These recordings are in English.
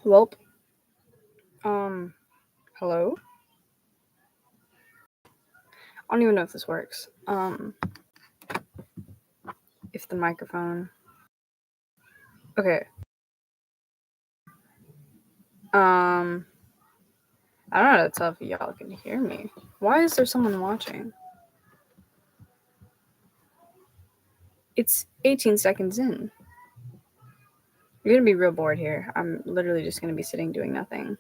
Welp. Hello? I don't even know if this works. If the microphone. Okay. I don't know how to tell if y'all can hear me. Why is there someone watching? It's 18 seconds in. You're gonna be real bored here. I'm literally just gonna be sitting doing nothing.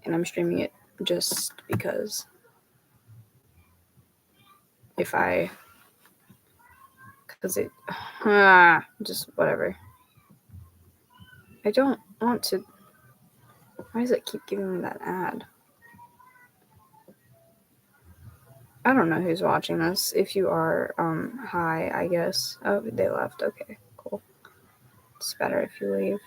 And I'm streaming it just because. If I. Because it. Just whatever. I don't want to. Why does it keep giving me that ad? I don't know who's watching this. If you are, hi, I guess. Oh, they left. Okay, cool. It's better if you leave.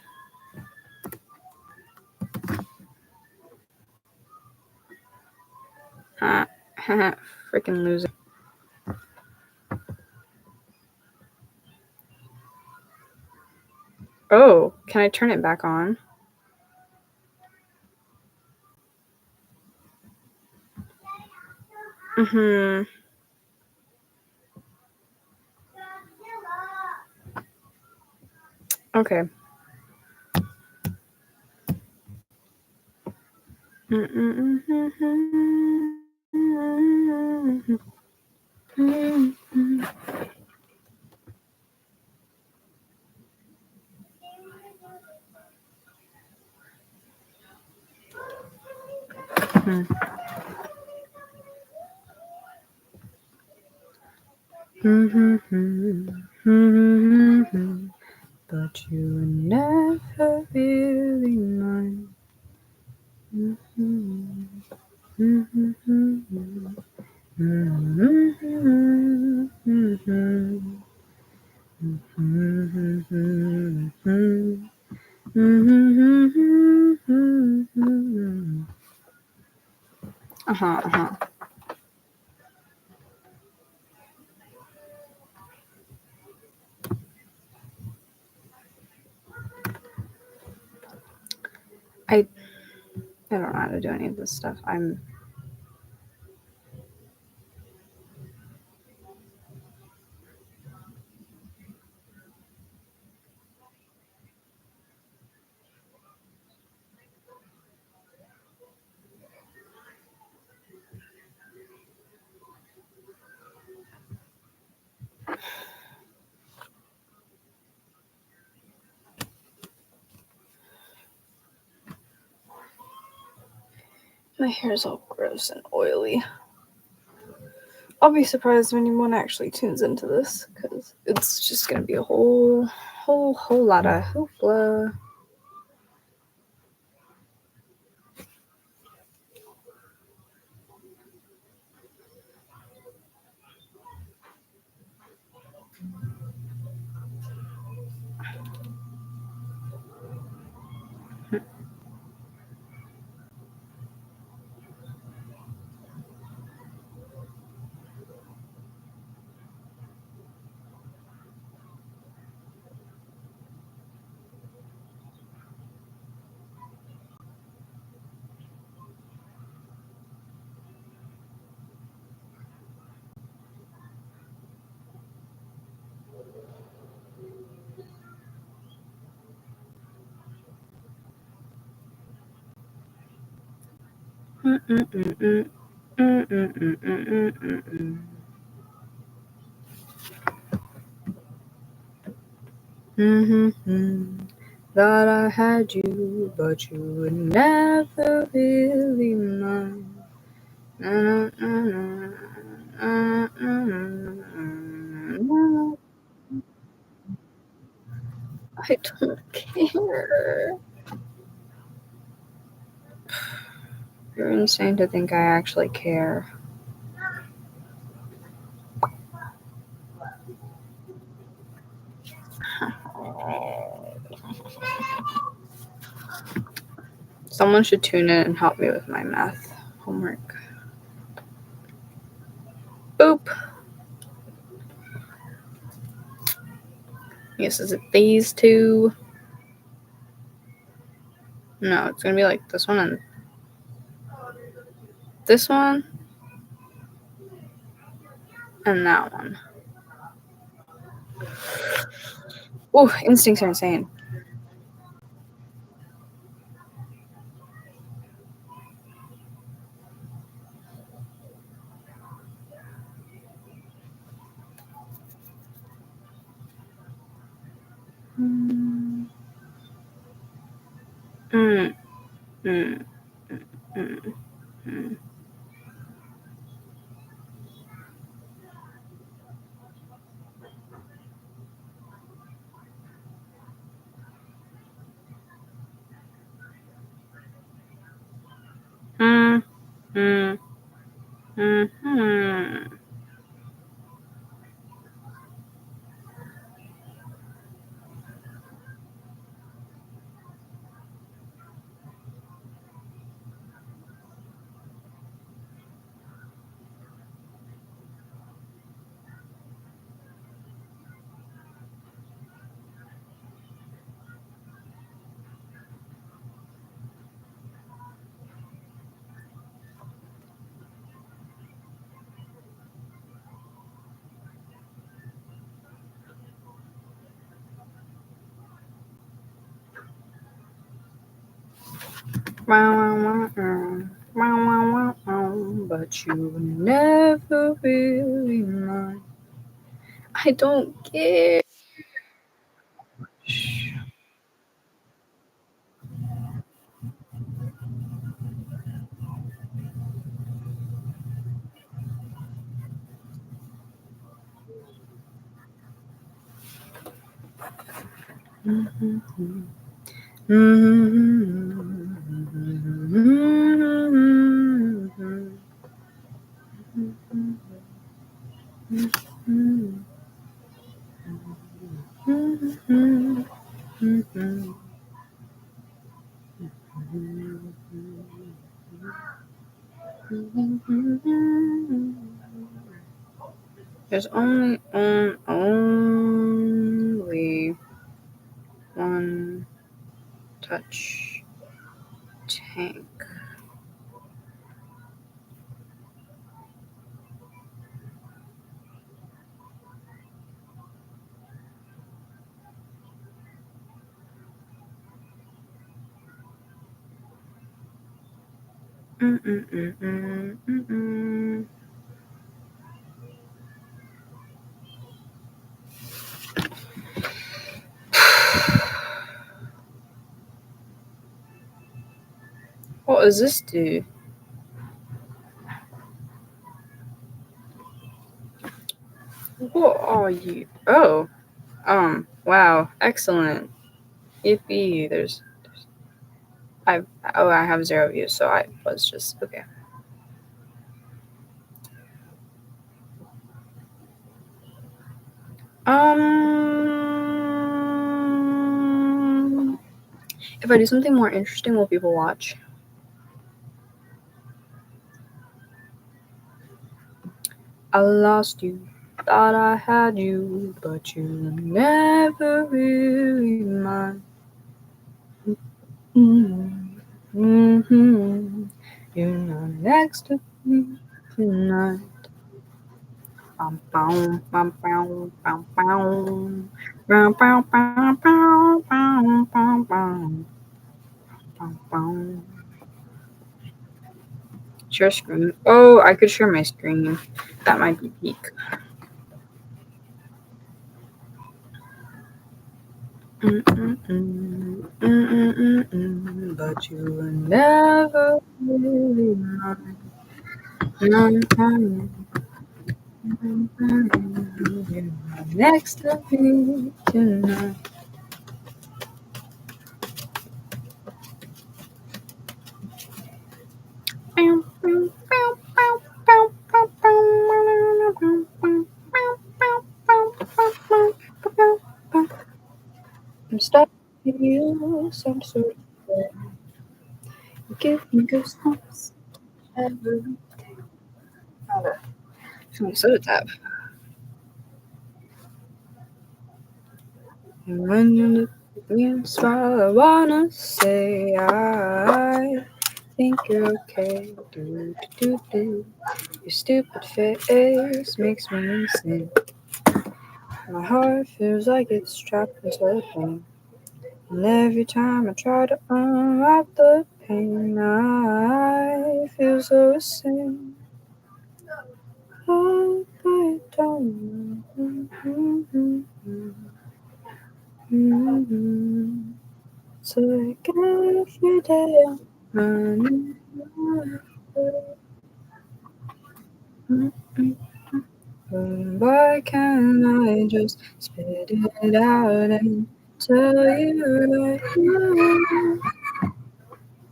Freaking loser. Oh, can I turn it back on? Mm-hmm. Okay. But you were never really mine. Uh-huh. I don't know how to do any of this stuff. My hair's all gross and oily. I'll be surprised when anyone actually tunes into this, because it's just gonna be a whole lot of hoopla. Thought I had you, but you were never really mine. I don't care. You're insane to think I actually care. Someone should tune in and help me with my math homework. Boop. Yes, is it these two? No, it's gonna be like this one and this one and that one. Oh, instincts are insane. Mm, mm, mm, mm, mm. Mm, mm, mm. But you were never really mine. I don't care. There's only one touch tank. What does this do? What are you? Oh, wow, excellent. Yippee! I have 0 views, so I was just okay. If I do something more interesting, will people watch? I lost you, thought I had you, but you were never really mine. You're not next to me tonight. Bum, bum, bum, bum, bum, bum. Bum, bum, bum, bum, bum, bum, bum. Bum, bum. Share screen. Oh, I could share my screen. That might be peak. But you were never really mine. You're next to me tonight. I'm starting to feel some sort of way. You give me goosebumps every day. Oh, some soda tap. And when you look You smile, I wanna say I think you're okay. Do, do, do. Your stupid face makes me insane. My heart feels like it's trapped inside pain. And every time I try to unwrap the pain, I feel so insane. Oh, I don't know. So I guess you did. Why can't I just spit it out and tell you that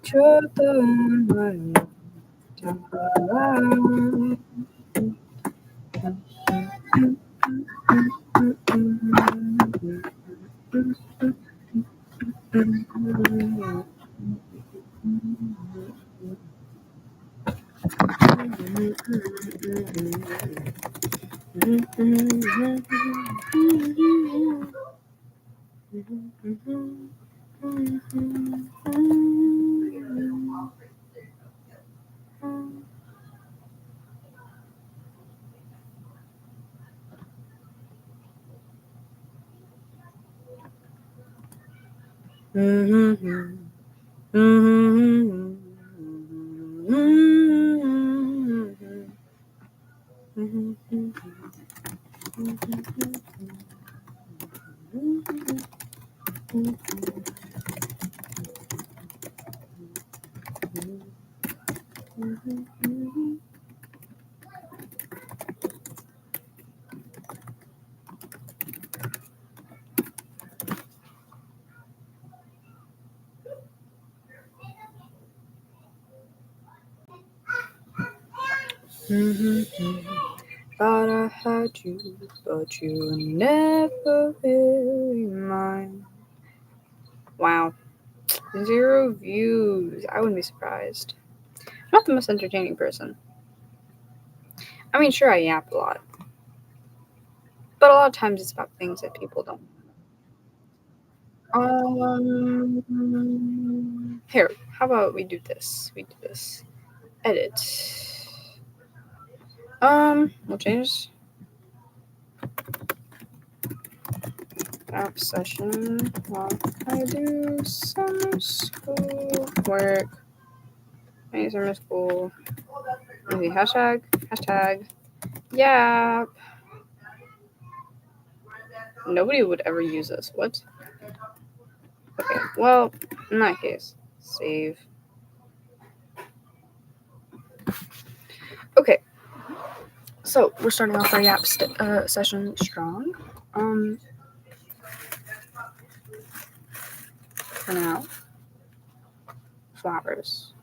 you're the one Thought I had you, but you were never really mine. Wow. 0 views. I wouldn't be surprised. I'm not the most entertaining person. I mean, sure, I yap a lot. But a lot of times it's about things that people don't. Here, how about we do this? We do this. Edit. We'll change app session while I do summer school work. Hey, summer school. Maybe hashtag. Yeah. Nobody would ever use this. What? Okay. Well, in that case, save. Okay. So we're starting off our yap session strong. For now, flowers.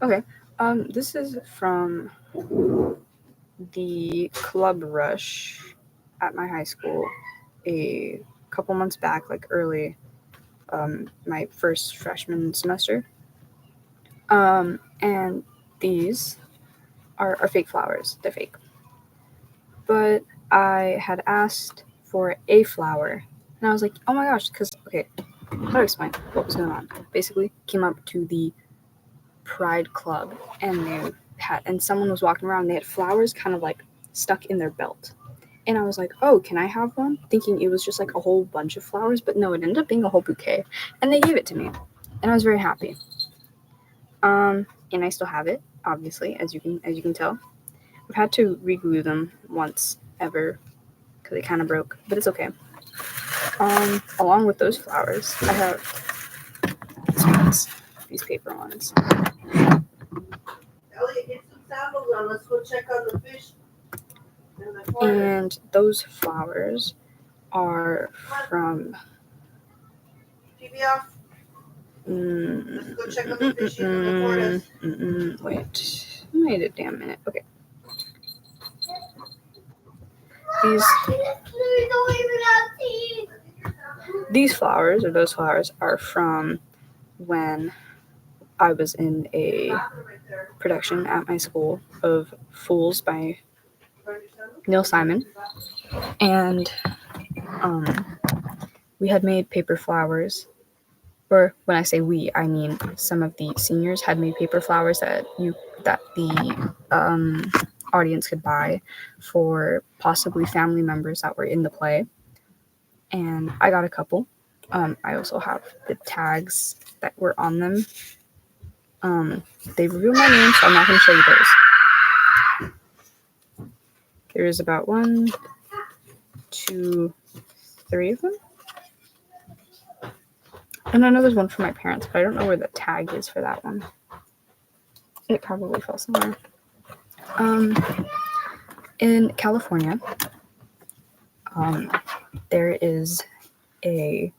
Okay. This is from the club rush at my high school a couple months back, like early, my first freshman semester. And these are fake flowers. They're fake. But I had asked for a flower, and I was like, oh my gosh, because, okay, how to explain what was going on? Basically, came up to the Pride Club, and someone was walking around, and they had flowers kind of like stuck in their belt. And I was like, oh, can I have one? Thinking it was just like a whole bunch of flowers, but no, it ended up being a whole bouquet. And they gave it to me. And I was very happy. And I still have it, obviously, as you can tell. I've had to re-glue them once ever because it kind of broke, but it's okay. Along with those flowers, I have these ones, these paper ones. Elliot, get some sandals on. Let's go check on the fish. And those flowers are from. TV off. Let's go check on the fish in the forest. Wait a damn minute. Okay. These flowers, or those flowers, are from when I was in a production at my school of Fools by Neil Simon, and we had made paper flowers. Or when I say we, I mean some of the seniors had made paper flowers that the audience could buy for possibly family members that were in the play. And I got a couple. I also have the tags that were on them. They reveal my name, so I'm not going to show you those. There's about 1, 2, 3 of them. And I know there's one for my parents, but I don't know where the tag is for that one. It probably fell somewhere. In California, there is a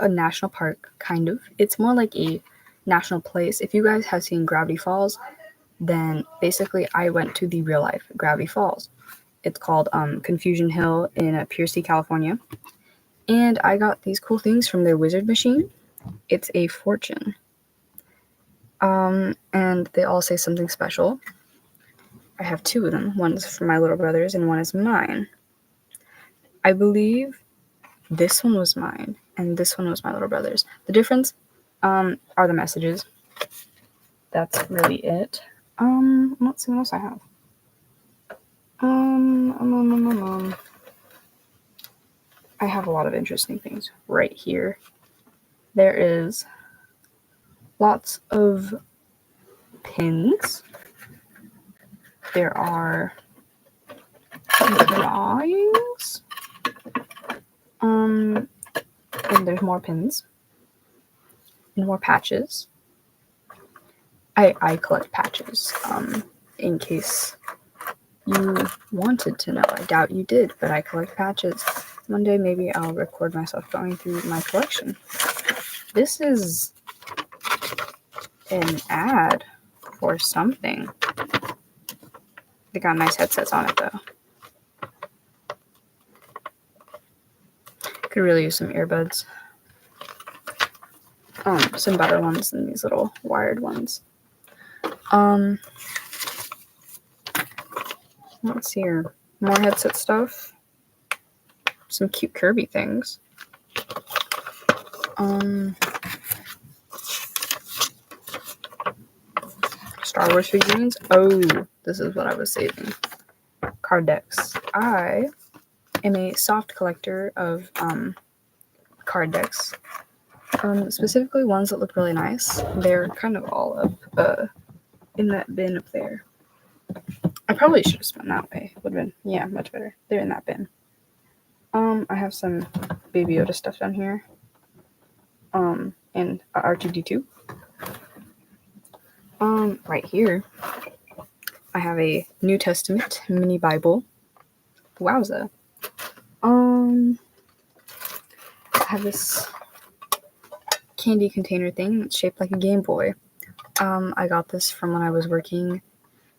national park, kind of. It's more like a national place. If you guys have seen Gravity Falls, then basically I went to the real life Gravity Falls. It's called Confusion Hill in Piercy, California. And I got these cool things from their wizard machine. It's a fortune. And they all say something special. I have 2 of them. One's for my little brothers and one is mine. I believe this one was mine and this one was my little brother's. The difference are the messages. That's really it. Let's see what else I have. I have a lot of interesting things right here. There is lots of pins. There are drawings. And there's more pins. And more patches. I collect patches, in case you wanted to know. I doubt you did, but I collect patches. One day maybe I'll record myself going through my collection. This is an ad for something. They got nice headsets on it though. Could really use some earbuds. Some better ones than these little wired ones. Let's see here. More headset stuff. Some cute Kirby things. Star Wars figurines. Oh, this is what I was saving. Card decks. I am a soft collector of card decks. Specifically ones that look really nice. They're kind of all up in that bin up there. I probably should have spent that way. Would have been, much better. They're in that bin. I have some Baby Yoda stuff down here. And R2-D2. Right here, I have a New Testament mini Bible. Wowza. I have this candy container thing that's shaped like a Game Boy. I got this from when I was working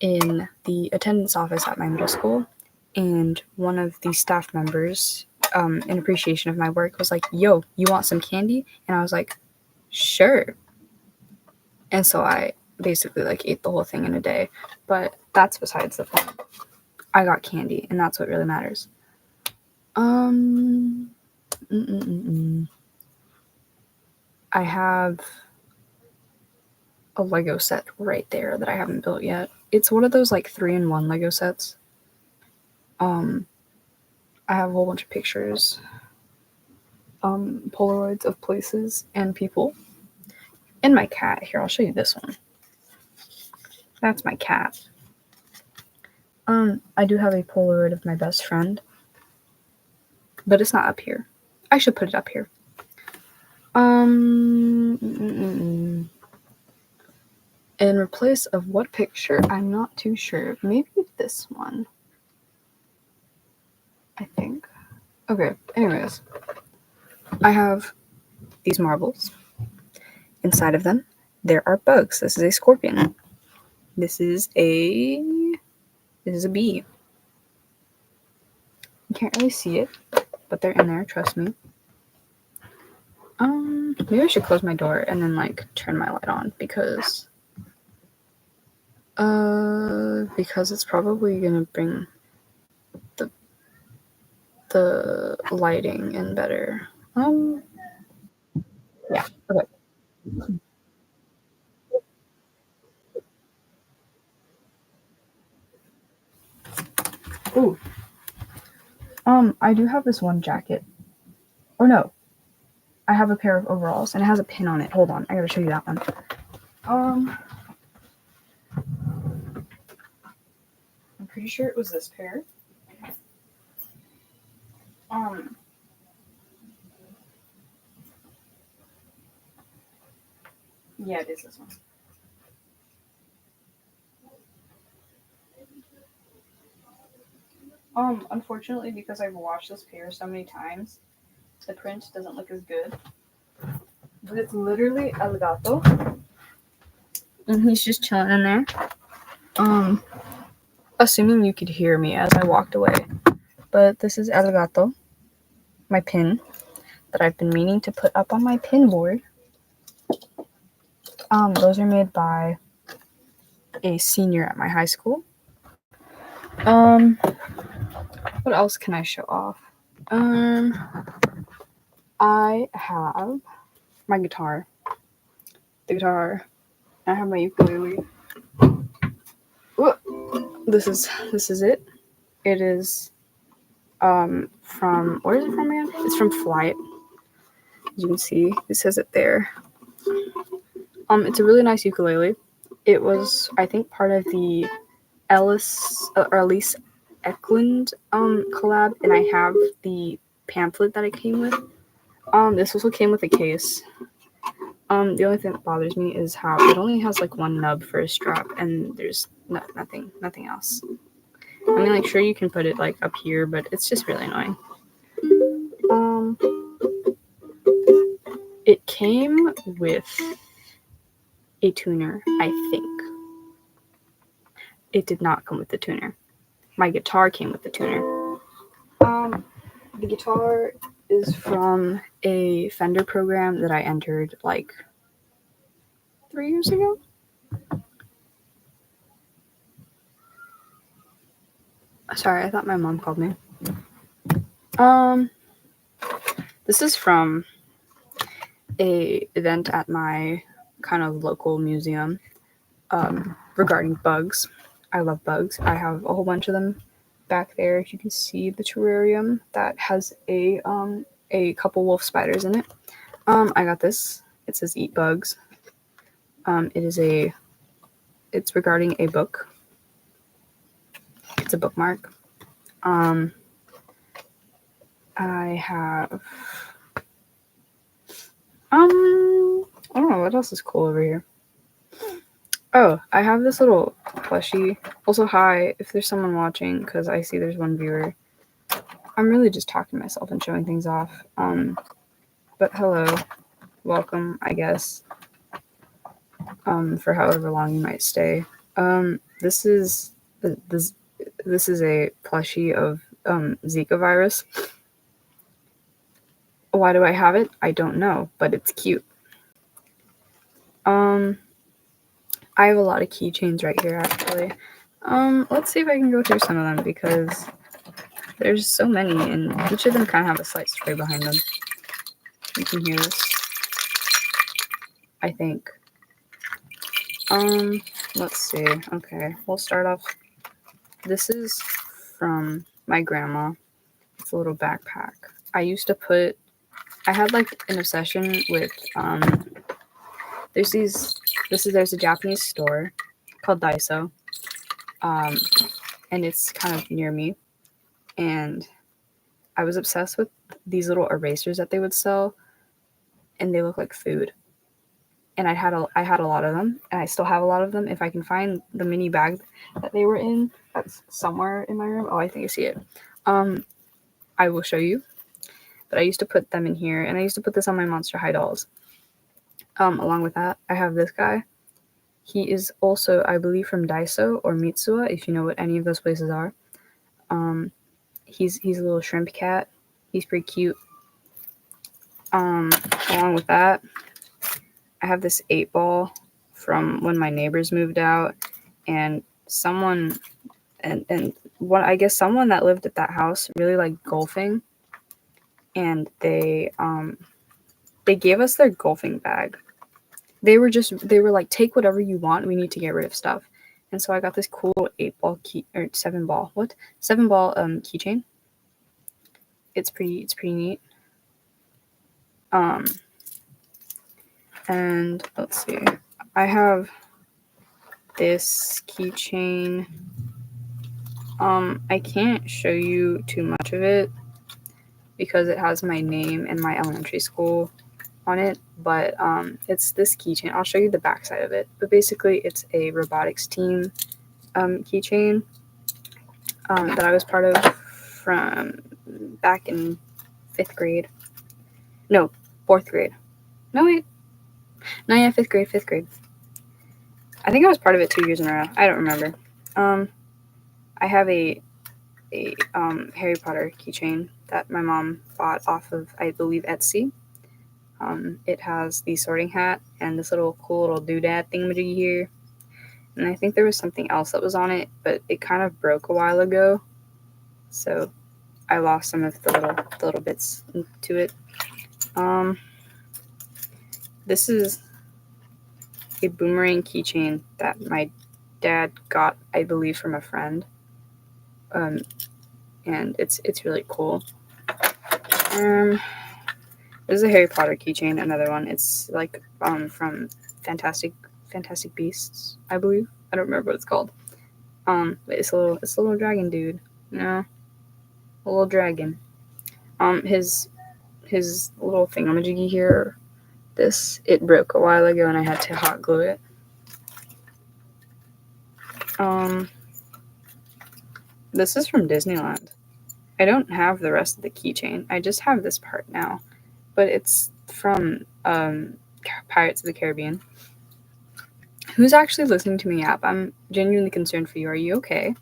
in the attendance office at my middle school, and one of the staff members, in appreciation of my work, was like, "Yo, you want some candy?" And I was like, "Sure." And so I basically ate the whole thing in a day, but that's besides the point. I got candy, and that's what really matters. I have a Lego set right there that I haven't built yet. It's one of those 3-in-1 Lego sets. I have a whole bunch of pictures, Polaroids of places and people, and my cat. Here, I'll show you this one. That's my cat. I do have a Polaroid of my best friend, but it's not up here. I should put it up here. In replace of what picture? I'm not too sure. Maybe this one. I think. Okay, anyways. I have these marbles. Inside of them, there are bugs. This is a scorpion. This is a bee. You can't really see it, but they're in there, trust me. Maybe I should close my door and then turn my light on because it's probably gonna bring the lighting in better. Yeah. Okay. Ooh. I do have this one jacket. Or no, I have a pair of overalls and it has a pin on it. Hold on, I gotta show you that one. I'm pretty sure it was this pair. Yeah, it is this one. Unfortunately, because I've washed this pair so many times, the print doesn't look as good. But it's literally El Gato. And he's just chilling in there. Assuming you could hear me as I walked away. But this is El Gato, my pin, that I've been meaning to put up on my pin board. Those are made by a senior at my high school. What else can I show off? I have my guitar. The guitar. I have my ukulele. This is it. It is from, where is it from again? It's from Flight. As you can see, it says it there. It's a really nice ukulele. It was, I think, part of the Ellis Eklund collab, and I have the pamphlet that it came with. This also came with a case. The only thing that bothers me is how it only has like one nub for a strap, and there's nothing else. I mean, like, sure, you can put it like up here, but it's just really annoying. It came with a tuner, I think. It did not come with the tuner. My guitar came with the tuner. The guitar is from a Fender program that I entered like 3 years ago. Sorry, I thought my mom called me. This is from a event at my kind of local museum regarding bugs. I love bugs. I have a whole bunch of them back there. You can see the terrarium that has a couple wolf spiders in it. I got this. It says "Eat Bugs." It's regarding a book. It's a bookmark. I have I don't know what else is cool over here. Oh, I have this little plushie. Also, hi, if there's someone watching, because I see there's one viewer. I'm really just talking to myself and showing things off. But hello, welcome, I guess. For however long you might stay. This is a plushie of Zika virus. Why do I have it? I don't know, but it's cute. I have a lot of keychains right here, actually. Let's see if I can go through some of them, because there's so many, and each of them kind of have a slight story behind them. You can hear this, I think. Let's see. Okay, we'll start off. This is from my grandma. It's a little backpack. I had like an obsession with, there's a Japanese store called Daiso. And it's kind of near me. And I was obsessed with these little erasers that they would sell, and they look like food. And I had a lot of them, and I still have a lot of them. If I can find the mini bag that they were in, that's somewhere in my room. Oh, I think I see it. I will show you. But I used to put them in here, and I used to put this on my Monster High dolls. Along with that, I have this guy. He is also, I believe, from Daiso or Mitsuwa, if you know what any of those places are. He's a little shrimp cat. He's pretty cute. Along with that, I have this 8-ball from when my neighbors moved out, and someone, and I guess someone that lived at that house really liked golfing, and they gave us their golfing bag. They were like, take whatever you want. We need to get rid of stuff. And so I got this cool 8-ball key or 7-ball. What? 7-ball keychain. It's pretty neat. And let's see. I have this keychain. I can't show you too much of it because it has my name and my elementary school on it, but it's this keychain. I'll show you the backside of it. But basically, it's a robotics team keychain that I was part of from back in 5th grade. No, 4th grade. No, wait. No, yeah, 5th grade. I think I was part of it 2 years in a row. I don't remember. I have a Harry Potter keychain that my mom bought off of, I believe, Etsy. It has the sorting hat and this cool little doodad thingamajiggy here. And I think there was something else that was on it, but it kind of broke a while ago. So I lost some of the little bits to it. This is a boomerang keychain that my dad got, I believe, from a friend. And it's really cool. This is a Harry Potter keychain, another one. It's like from Fantastic Beasts, I believe. I don't remember what it's called. But it's a little dragon dude, you know, a little dragon. His little thingamajiggy here. It broke a while ago, and I had to hot glue it. This is from Disneyland. I don't have the rest of the keychain. I just have this part now, but it's from Pirates of the Caribbean. Who's actually listening to me yap? I'm genuinely concerned for you. Are you okay?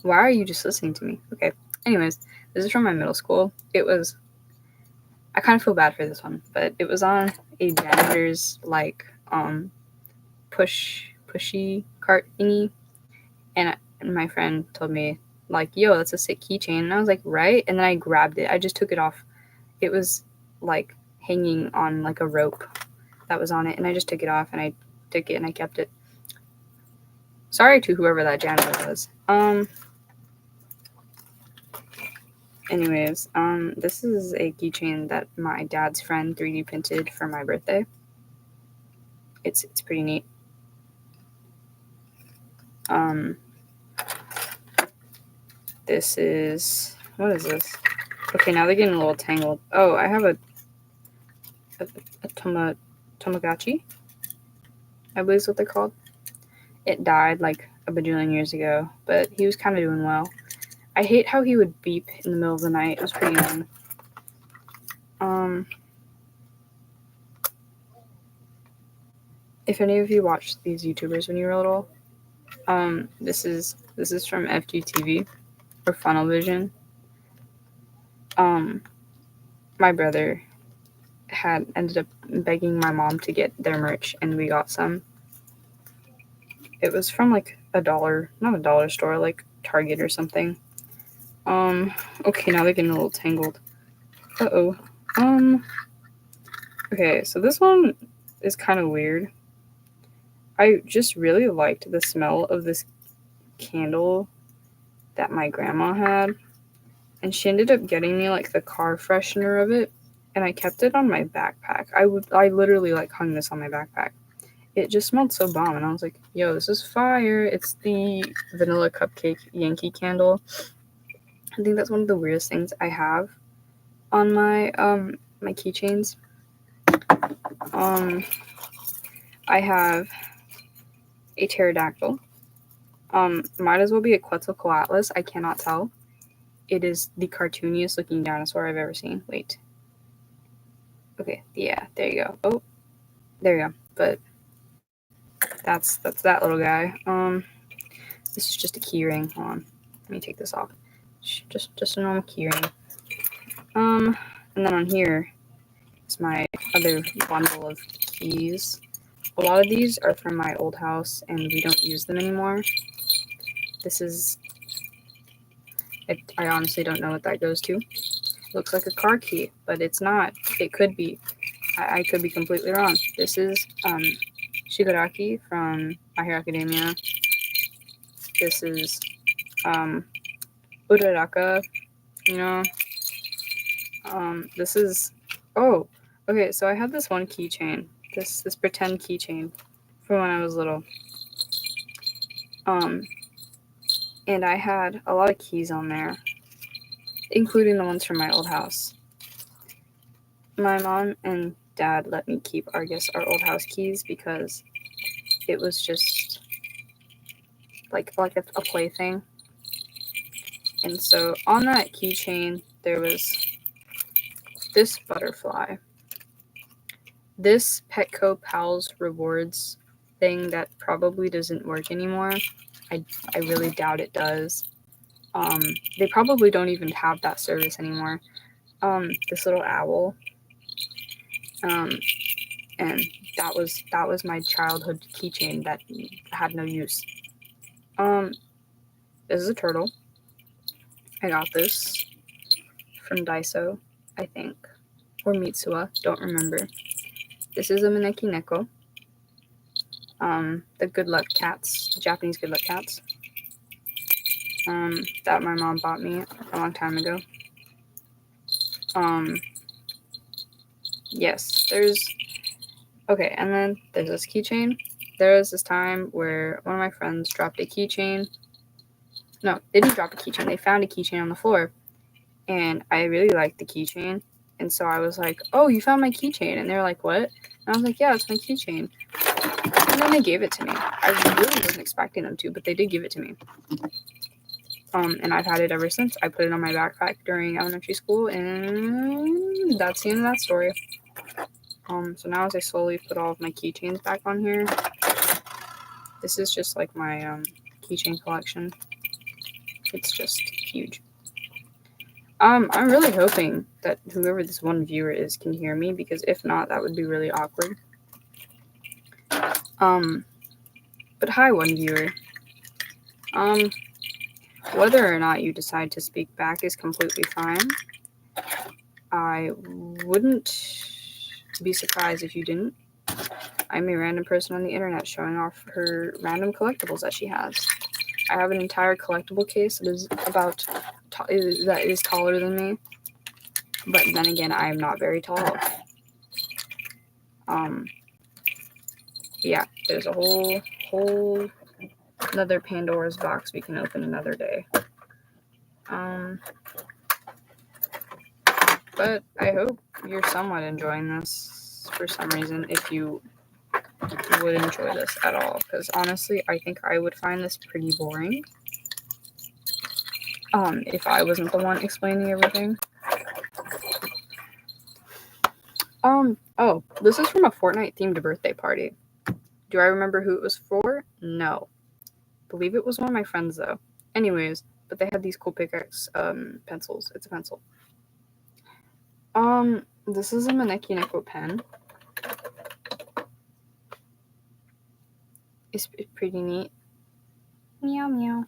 Why are you just listening to me? Okay. Anyways, this is from my middle school. I kind of feel bad for this one, but it was on a janitor's pushy cart thingy, and my friend told me like, yo, that's a sick keychain, and I was like, right, and then I grabbed it. I just took it off. It was like hanging on like a rope that was on it, and I just took it off, and I took it and I kept it. Sorry to whoever that janitor was. Anyways, this is a keychain that my dad's friend 3D printed for my birthday. It's pretty neat. This is, what is this? Okay, now they're getting a little tangled. Oh, I have a Tamagotchi, I believe is what they're called. It died like a bajillion years ago, but he was kind of doing well. I hate how he would beep in the middle of the night. It was pretty annoying. If any of you watched these YouTubers when you were little, this is from FGTV or Funnel Vision. My brother had ended up begging my mom to get their merch, and we got some. It was from like not a dollar store, like Target or something. Okay, now they're getting a little tangled. Uh-oh. Okay, so this one is kind of weird. I just really liked the smell of this candle that my grandma had, and she ended up getting me like the car freshener of it, and I kept it on my backpack. I literally like hung this on my backpack. It just smelled so bomb, and I was like, yo, this is fire. It's the vanilla cupcake Yankee candle. I think that's one of the weirdest things I have on my my keychains. I have a pterodactyl. Might as well be a Quetzalcoatlus. I cannot tell. It is the cartooniest looking dinosaur I've ever seen. Wait. Okay, yeah, there you go. Oh, there you go. But that's that little guy. This is just a key ring. Hold on. Let me take this off. Just a normal key ring. And then on here is my other bundle of keys. A lot of these are from my old house, and we don't use them anymore. This is I honestly don't know what that goes to. Looks like a car key, but it's not. It could be. I could be completely wrong. This is Shigaraki from My Hero Academia. This is Uraraka, you know. This is oh, okay, so I had this one keychain. This pretend keychain from when I was little. And I had a lot of keys on there, including the ones from my old house. My mom and dad let me keep our old house keys because it was just like a plaything. And so on that keychain there was this butterfly, this Petco Pals rewards thing that probably doesn't work anymore. I really doubt it does. They probably don't even have that service anymore. This little owl. And that was my childhood keychain that had no use. This is a turtle. I got this from Daiso, I think, or Mitsuwa, don't remember. This is a Maneki Neko. The good luck cats, the Japanese good luck cats. That my mom bought me a long time ago. Yes, okay, and then there's this keychain. There was this time where one of my friends dropped a keychain. No, they didn't drop a keychain. They found a keychain on the floor, and I really liked the keychain. And so I was like, "Oh, you found my keychain?" And they're like, "What?" And I was like, "Yeah, it's my keychain." And then they gave it to me. I really wasn't expecting them to, but they did give it to me. And I've had it ever since. I put it on my backpack during elementary school, and that's the end of that story. So now as I slowly put all of my keychains back on here, this is just like my keychain collection. It's just huge. I'm really hoping that whoever this one viewer is can hear me, because if not, that would be really awkward. But hi, one viewer. Whether or not you decide to speak back is completely fine. I wouldn't be surprised if you didn't. I'm a random person on the internet showing off her random collectibles that she has. I have an entire collectible case that is that is taller than me. But then again, I am not very tall. Yeah, there's a whole another Pandora's box we can open another day. But I hope you're somewhat enjoying this for some reason, if you would enjoy this at all, because honestly, I think I would find this pretty boring. If I wasn't the one explaining everything. Oh, this is from a Fortnite themed birthday party. Do I remember who it was for? No. Believe it was one of my friends though. Anyways, but they had these cool pickaxe pencils. It's a pencil. This is a Maneki Neko pen. It's pretty neat. Meow meow.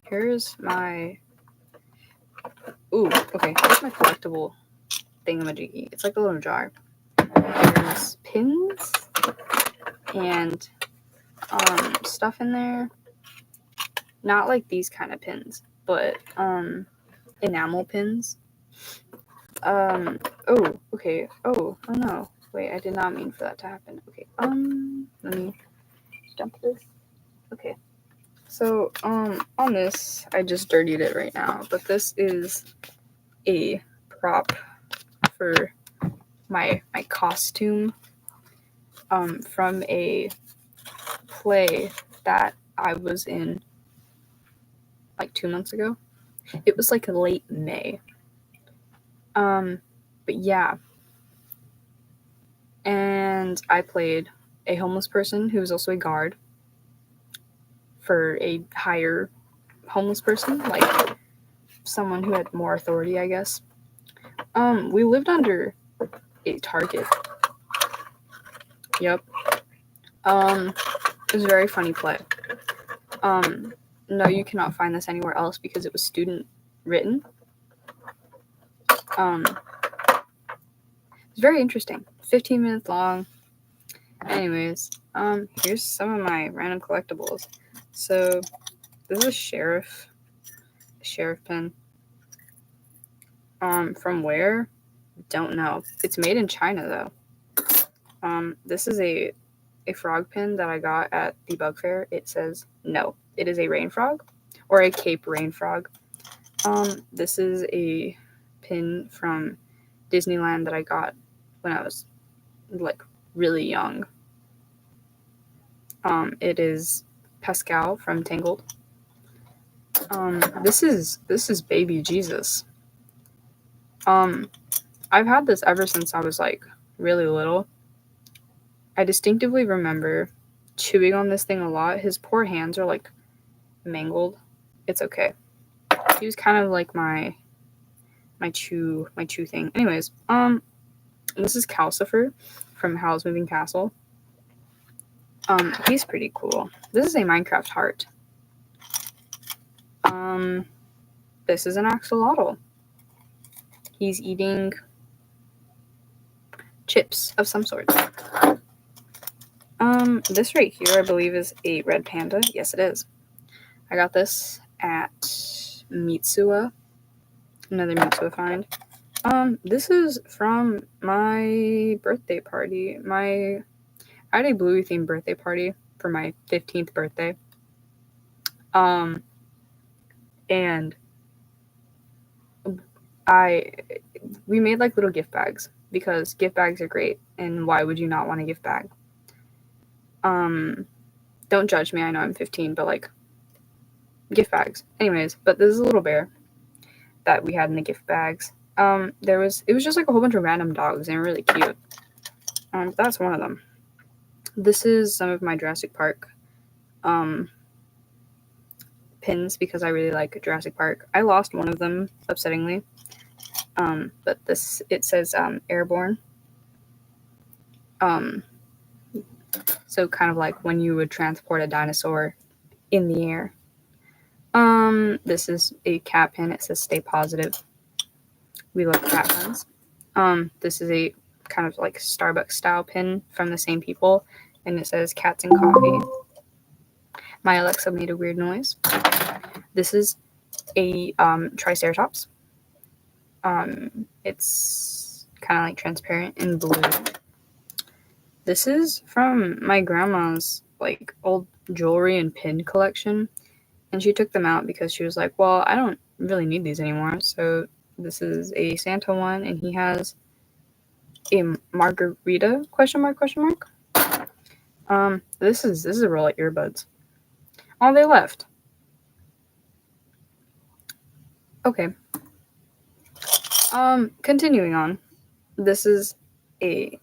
Here's my okay, here's my collectible thingamajiggy. It's like a little jar. There's pins and stuff in there. Not like these kind of pins, but enamel pins. Okay. Oh no. Wait, I did not mean for that to happen. Okay. Let me dump this. Okay. So, on this, I just dirtied it right now, but this is a prop for my costume from a play that I was in like 2 months ago. It was like late May. But yeah. And I played a homeless person who was also a guard for a higher homeless person, like someone who had more authority, I guess. We lived under a Target. Yep. It was a very funny play. No, you cannot find this anywhere else because it was student written. It's very interesting. 15 minutes long. Anyways, here's some of my random collectibles. So this is a sheriff pen. From where? Don't know. It's made in China though. This is a frog pin that I got at the bug fair. It says no. It is a rain frog or a Cape rain frog. This is a pin from Disneyland that I got when I was like really young. It is Pascal from Tangled. This is baby Jesus. I've had this ever since I was like really little. I distinctively remember chewing on this thing a lot. His poor hands are like mangled. It's okay. He was kind of like my chew thing. Anyways, this is Calcifer from Howl's Moving Castle. He's pretty cool. This is a Minecraft heart. This is an axolotl. He's eating chips of some sort. This right here, I believe, is a red panda. Yes, it is. I got this at Mitsuwa. Another Mitsuwa find. This is from my birthday party. I had a Bluey themed birthday party for my 15th birthday. And we made like little gift bags because gift bags are great, and why would you not want a gift bag? Don't judge me, I know I'm 15, but like gift bags. Anyways, but this is a little bear that we had in the gift bags. It was just like a whole bunch of random dogs, and they're really cute. That's one of them. This is some of my Jurassic Park pins because I really like Jurassic Park. I lost one of them, upsettingly. But it says airborne. So kind of like when you would transport a dinosaur in the air. This is a cat pin. It says stay positive. We love cat pins. This is a kind of like Starbucks style pin from the same people, and it says cats and coffee. My Alexa made a weird noise. This is a Triceratops. It's kind of like transparent in blue. This is from my grandma's like old jewelry and pin collection, and she took them out because she was like, well, I don't really need these anymore. So this is a Santa one, and he has a margarita ? This is a roll of earbuds. Oh, they left. Okay. Continuing on. This is a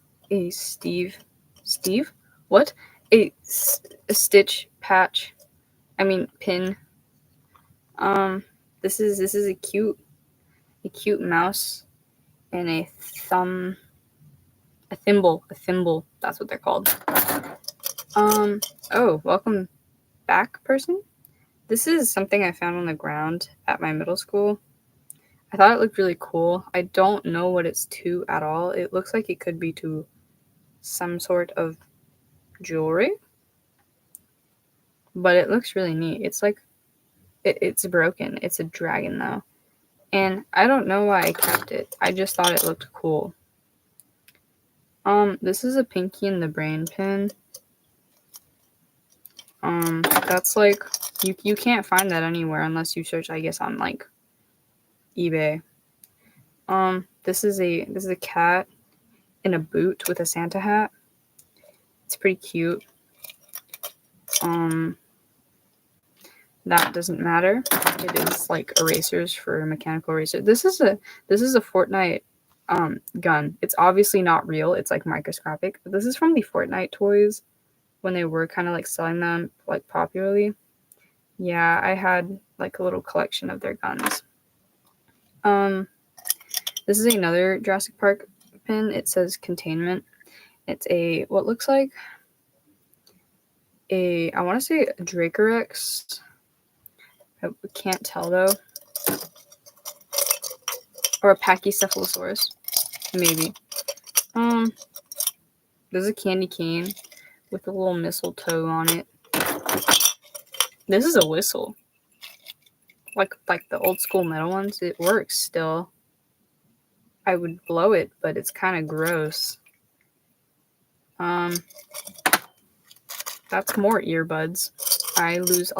Steve? What? A stitch patch. I mean pin. This is a cute mouse and a thimble. That's what they're called. Oh, welcome back, person. This is something I found on the ground at my middle school. I thought it looked really cool. I don't know what it's to at all. It looks like it could be to some sort of jewelry, but it looks really neat. It's like it's broken. It's a dragon though, and I don't know why I kept it. I just thought it looked cool. This is a Pinky and the Brain pin. That's like you can't find that anywhere unless you search, I guess, on like eBay. This is a cat in a boot with a Santa hat. It's pretty cute. That doesn't matter. It is like erasers for mechanical eraser. This is a Fortnite gun. It's obviously not real. It's like microscopic. But this is from the Fortnite toys when they were kind of like selling them like popularly. Yeah, I had like a little collection of their guns. This is another Jurassic Park pin. It says containment. It's what looks like I want to say a Dracorex. I can't tell though. Or a Pachycephalosaurus. Maybe. There's a candy cane with a little mistletoe on it. This is a whistle. Like the old school metal ones. It works still. I would blow it, but it's kind of gross. That's more earbuds. I lose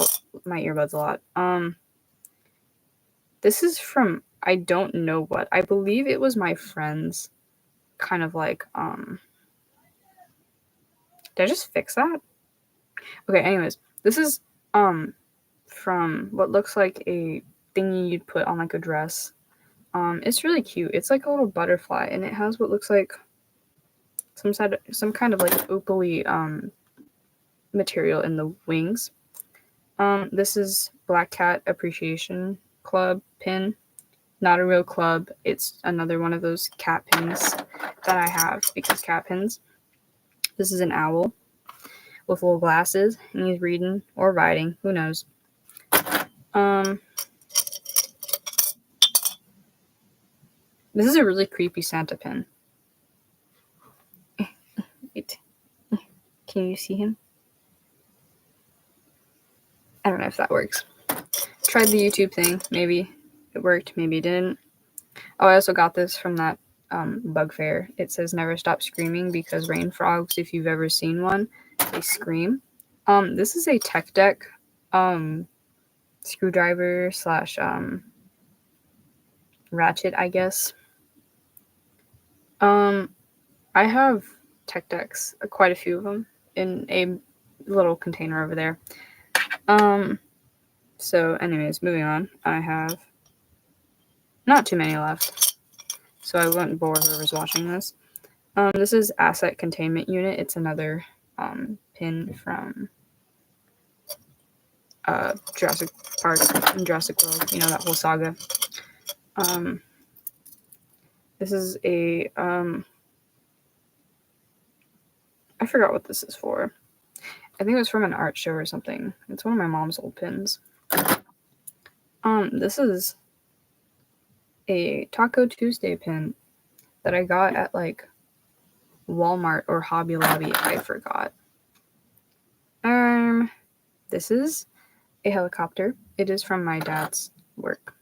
my earbuds a lot. This is from, I don't know what. I believe it was my friend's. Kind of like, did I just fix that? Okay, anyways. This is, from what looks like a thingy you'd put on like a dress. It's really cute. It's like a little butterfly, and it has what looks like some kind of like opaly material in the wings. This is Black Cat Appreciation Club pin. Not a real club. It's another one of those cat pins that I have because cat pins. This is an owl with little glasses, and he's reading or writing. Who knows? This is a really creepy Santa pin. Wait. Can you see him? I don't know if that works. Tried the YouTube thing. Maybe it worked. Maybe it didn't. Oh, I also got this from that bug fair. It says never stop screaming because rain frogs, if you've ever seen one, they scream. This is a tech deck screwdriver slash ratchet, I guess. I have tech decks, quite a few of them, in a little container over there. So anyways, moving on. I have not too many left, so I wouldn't bore whoever's watching this. This is Asset Containment Unit. It's another pin from Jurassic Park and Jurassic World. You know, that whole saga. This is a I forgot what this is for. I think it was from an art show or something. It's one of my mom's old pins. This is a Taco Tuesday pin that I got at like Walmart or Hobby Lobby. I forgot. This is a helicopter. It is from my dad's work.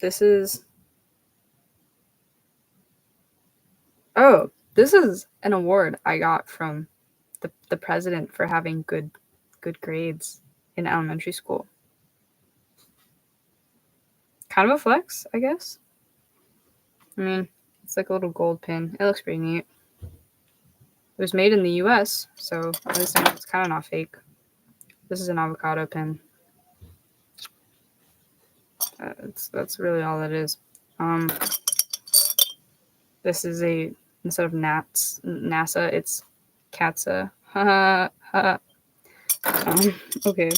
This is an award I got from the president for having good grades in elementary school. Kind of a flex, I guess. I mean, it's like a little gold pin. It looks pretty neat. It was made in the US, so at least it's kind of not fake. This is an avocado pin. That's really all that is. This is instead of NASA, it's Katsa. Okay.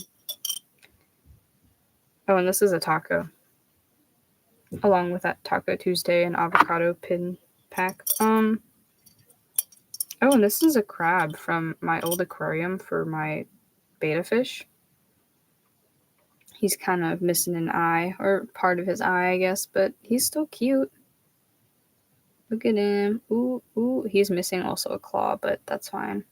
Oh, and this is a taco. Along with that Taco Tuesday and avocado pin pack. Oh, and this is a crab from my old aquarium for my betta fish. He's kind of missing an eye, or part of his eye, I guess, but he's still cute. Look at him. Ooh. He's missing also a claw, but that's fine.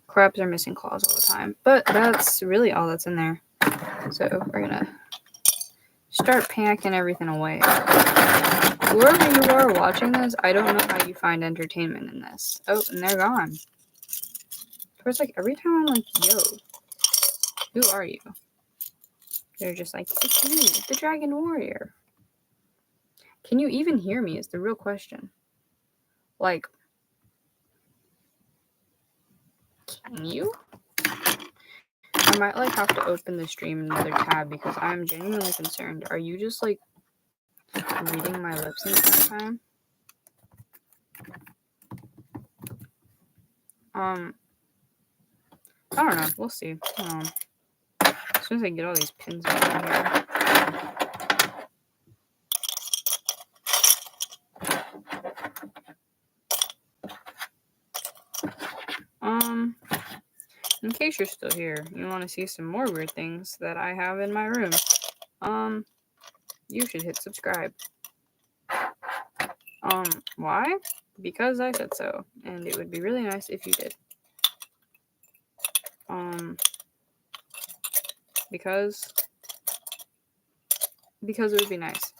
Crabs are missing claws all the time. But that's really all that's in there. So we're going to start packing everything away. Whoever you are watching this, I don't know how you find entertainment in this. Oh, and they're gone. Of course, like, every time I'm like, yo, who are you? They're just like, it's me, the Dragon Warrior. Can you even hear me is the real question. Like, can you? I might like have to open the stream in another tab because I'm genuinely concerned. Are you just like reading my lips in the time? I don't know. We'll see. As soon as I get all these pins out of here. in case you're still here, you want to see some more weird things that I have in my room, you should hit subscribe. Why? Because I said so, and it would be really nice if you did. Because it would be nice.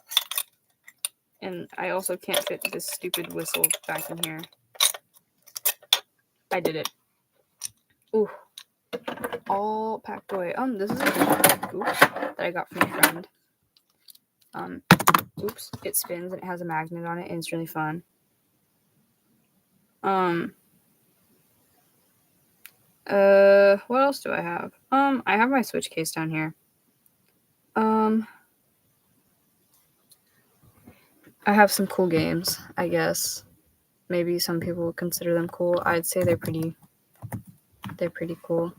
And I also can't fit this stupid whistle back in here. I did it. Ooh. All packed away. This is a hoop that I got from a friend. Oops. It spins and it has a magnet on it and it's really fun. What else do I have? I have my Switch case down here. I have some cool games, I guess. Maybe some people would consider them cool. I'd say they're pretty cool.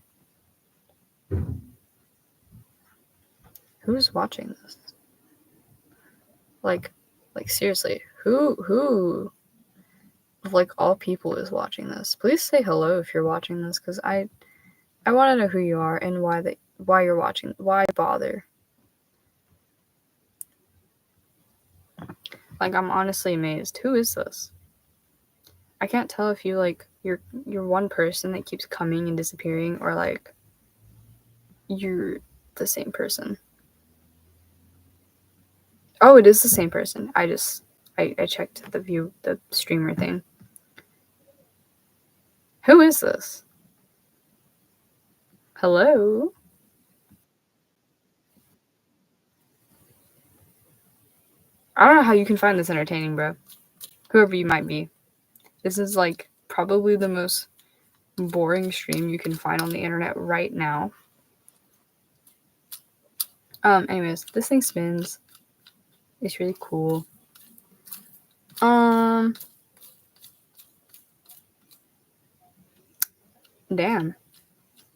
Who's watching this? Like seriously, who of like all people is watching this? Please say hello if you're watching this, because I want to know who you are and why you're watching. Why bother? Like, I'm honestly amazed. Who is this? I can't tell if you're one person that keeps coming and disappearing, or like you're the same person. Oh, it is the same person. I checked the streamer thing. Who is this? Hello? I don't know how you can find this entertaining, bro. Whoever you might be. This is like probably the most boring stream you can find on the internet right now. Anyways, this thing spins. It's really cool. Damn.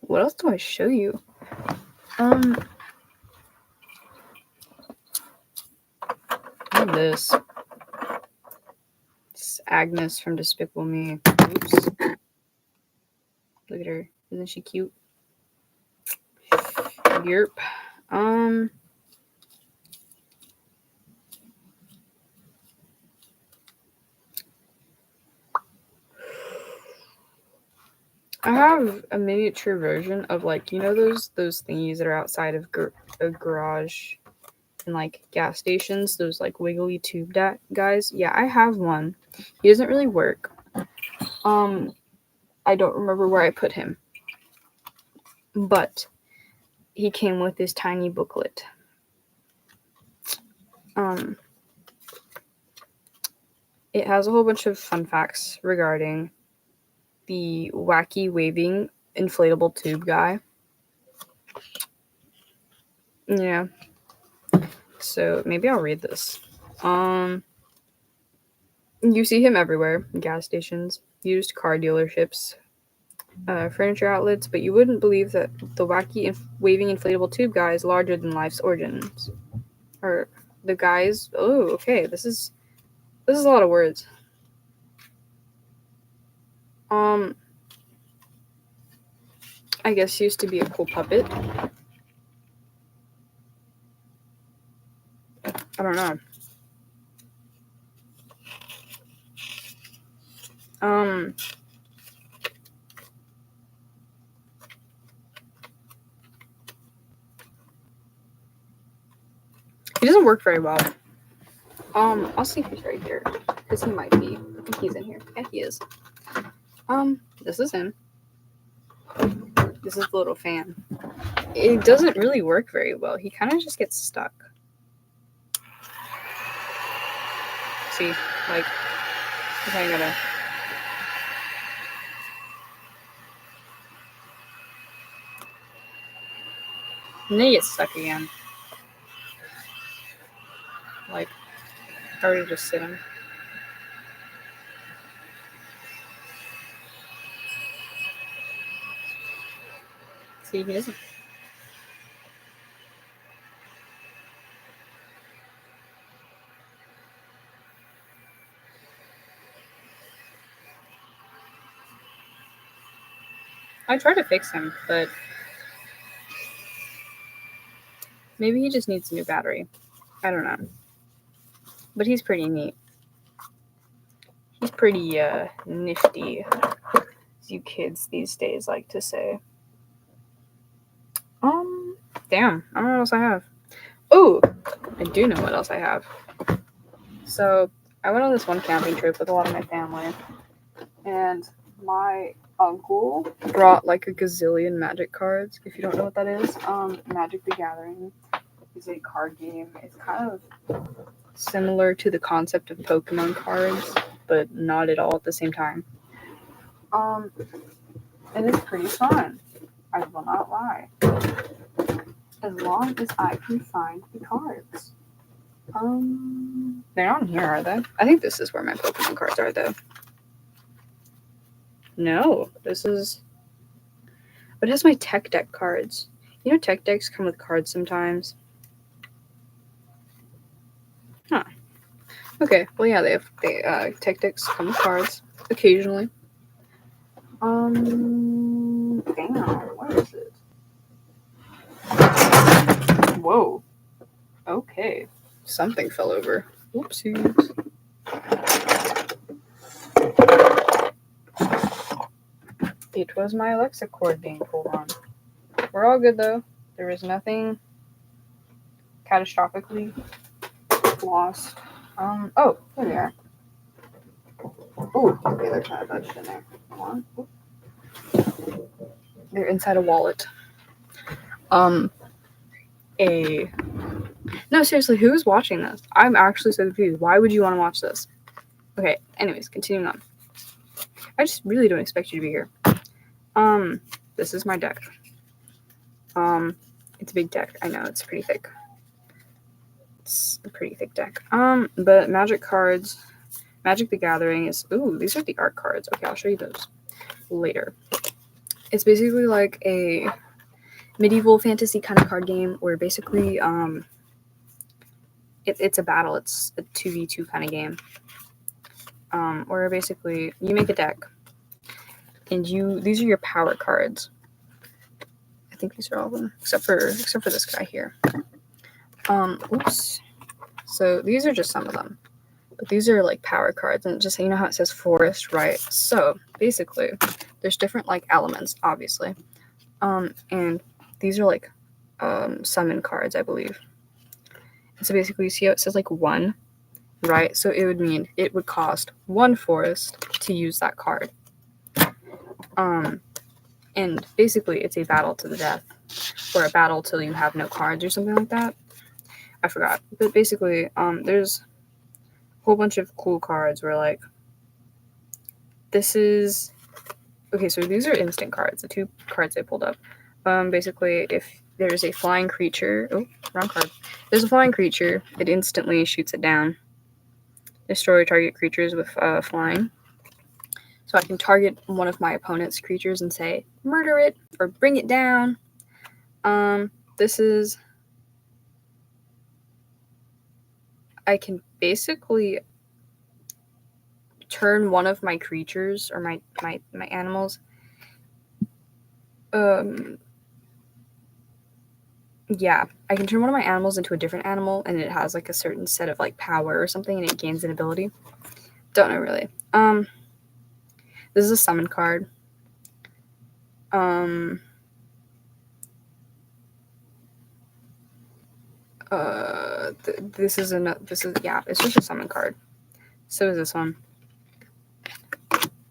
What else do I show you? This. It's Agnes from Despicable Me. Oops. Look at her. Isn't she cute? Yerp. I have a miniature version of, like, you know those thingies that are outside of a garage and like gas stations, those like wiggly tube guys. Yeah, I have one. He doesn't really work. I don't remember where I put him, but he came with this tiny booklet. It has a whole bunch of fun facts regarding the wacky waving inflatable tube guy. Yeah. So maybe I'll read this. You see him everywhere: gas stations, used car dealerships, furniture outlets, but you wouldn't believe that the wacky waving inflatable tube guy is larger than life's origins. Or the guys. Oh, okay. This is a lot of words. I guess used to be a cool puppet. I don't know. He doesn't work very well. I'll see if he's right here, because he might be. I think he's in here. Yeah, he is. This is him. This is the little fan. It doesn't really work very well. He kind of just gets stuck. See, like, okay, I gotta. And then he gets stuck again. Like, hard to just sit him. See, he doesn't. I tried to fix him, but maybe he just needs a new battery. I don't know. But he's pretty neat. He's pretty nifty, as you kids these days like to say. Damn, I don't know what else I have. Oh, I do know what else I have. So, I went on this one camping trip with a lot of my family, and my uncle brought like a gazillion magic cards. If you don't know what that is, Magic the Gathering is a card game. It's kind of similar to the concept of Pokemon cards, but not at all at the same time. And it's pretty fun. I will not lie. As long as I can find the cards. They're not in here, are they? I think this is where my Pokemon cards are, though. No, this is... But it has my tech deck cards. You know tech decks come with cards sometimes? Huh. Okay, well yeah, they tech decks come with cards. Occasionally. Damn, what is it? Whoa. Okay. Something fell over. Whoopsies. It was my Alexa cord being pulled on. We're all good though. There was nothing catastrophically lost. Oh, there they are. Ooh, okay, they're kind of budged in there. Come on. Ooh. They're inside a wallet. No, seriously, who's watching this? I'm actually so confused. Why would you want to watch this? Okay, anyways, continuing on. I just really don't expect you to be here. This is my deck. It's a big deck. I know, it's pretty thick. It's a pretty thick deck. But Magic cards, Magic the Gathering is... Ooh, these are the art cards. Okay, I'll show you those later. It's basically like a medieval fantasy kind of card game where basically, it's a battle. It's a 2v2 kind of game. Where basically you make a deck, and these are your power cards. I think these are all of them, except for this guy here. Oops. So these are just some of them, but these are like power cards, and just, you know how it says forest, right? So basically, there's different like elements, obviously, and these are like summon cards, I believe. And so basically, you see how it says like 1, right? So it would mean it would cost 1 forest to use that card. And basically, it's a battle to the death, or a battle till you have no cards, or something like that. I forgot. But basically, there's a whole bunch of cool cards where, like, this is... Okay, so these are instant cards, the 2 cards I pulled up. Basically, if there's a flying creature... Oh, wrong card. There's a flying creature, it instantly shoots it down. Destroy target creatures with flying. So I can target one of my opponent's creatures and say, murder it, or bring it down. This is... I can basically turn one of my creatures, or my animals, yeah, I can turn one of my animals into a different animal, and it has like a certain set of like power or something, and it gains an ability. Don't know really. This is a summon card. This is it's just a summon card. So is this one.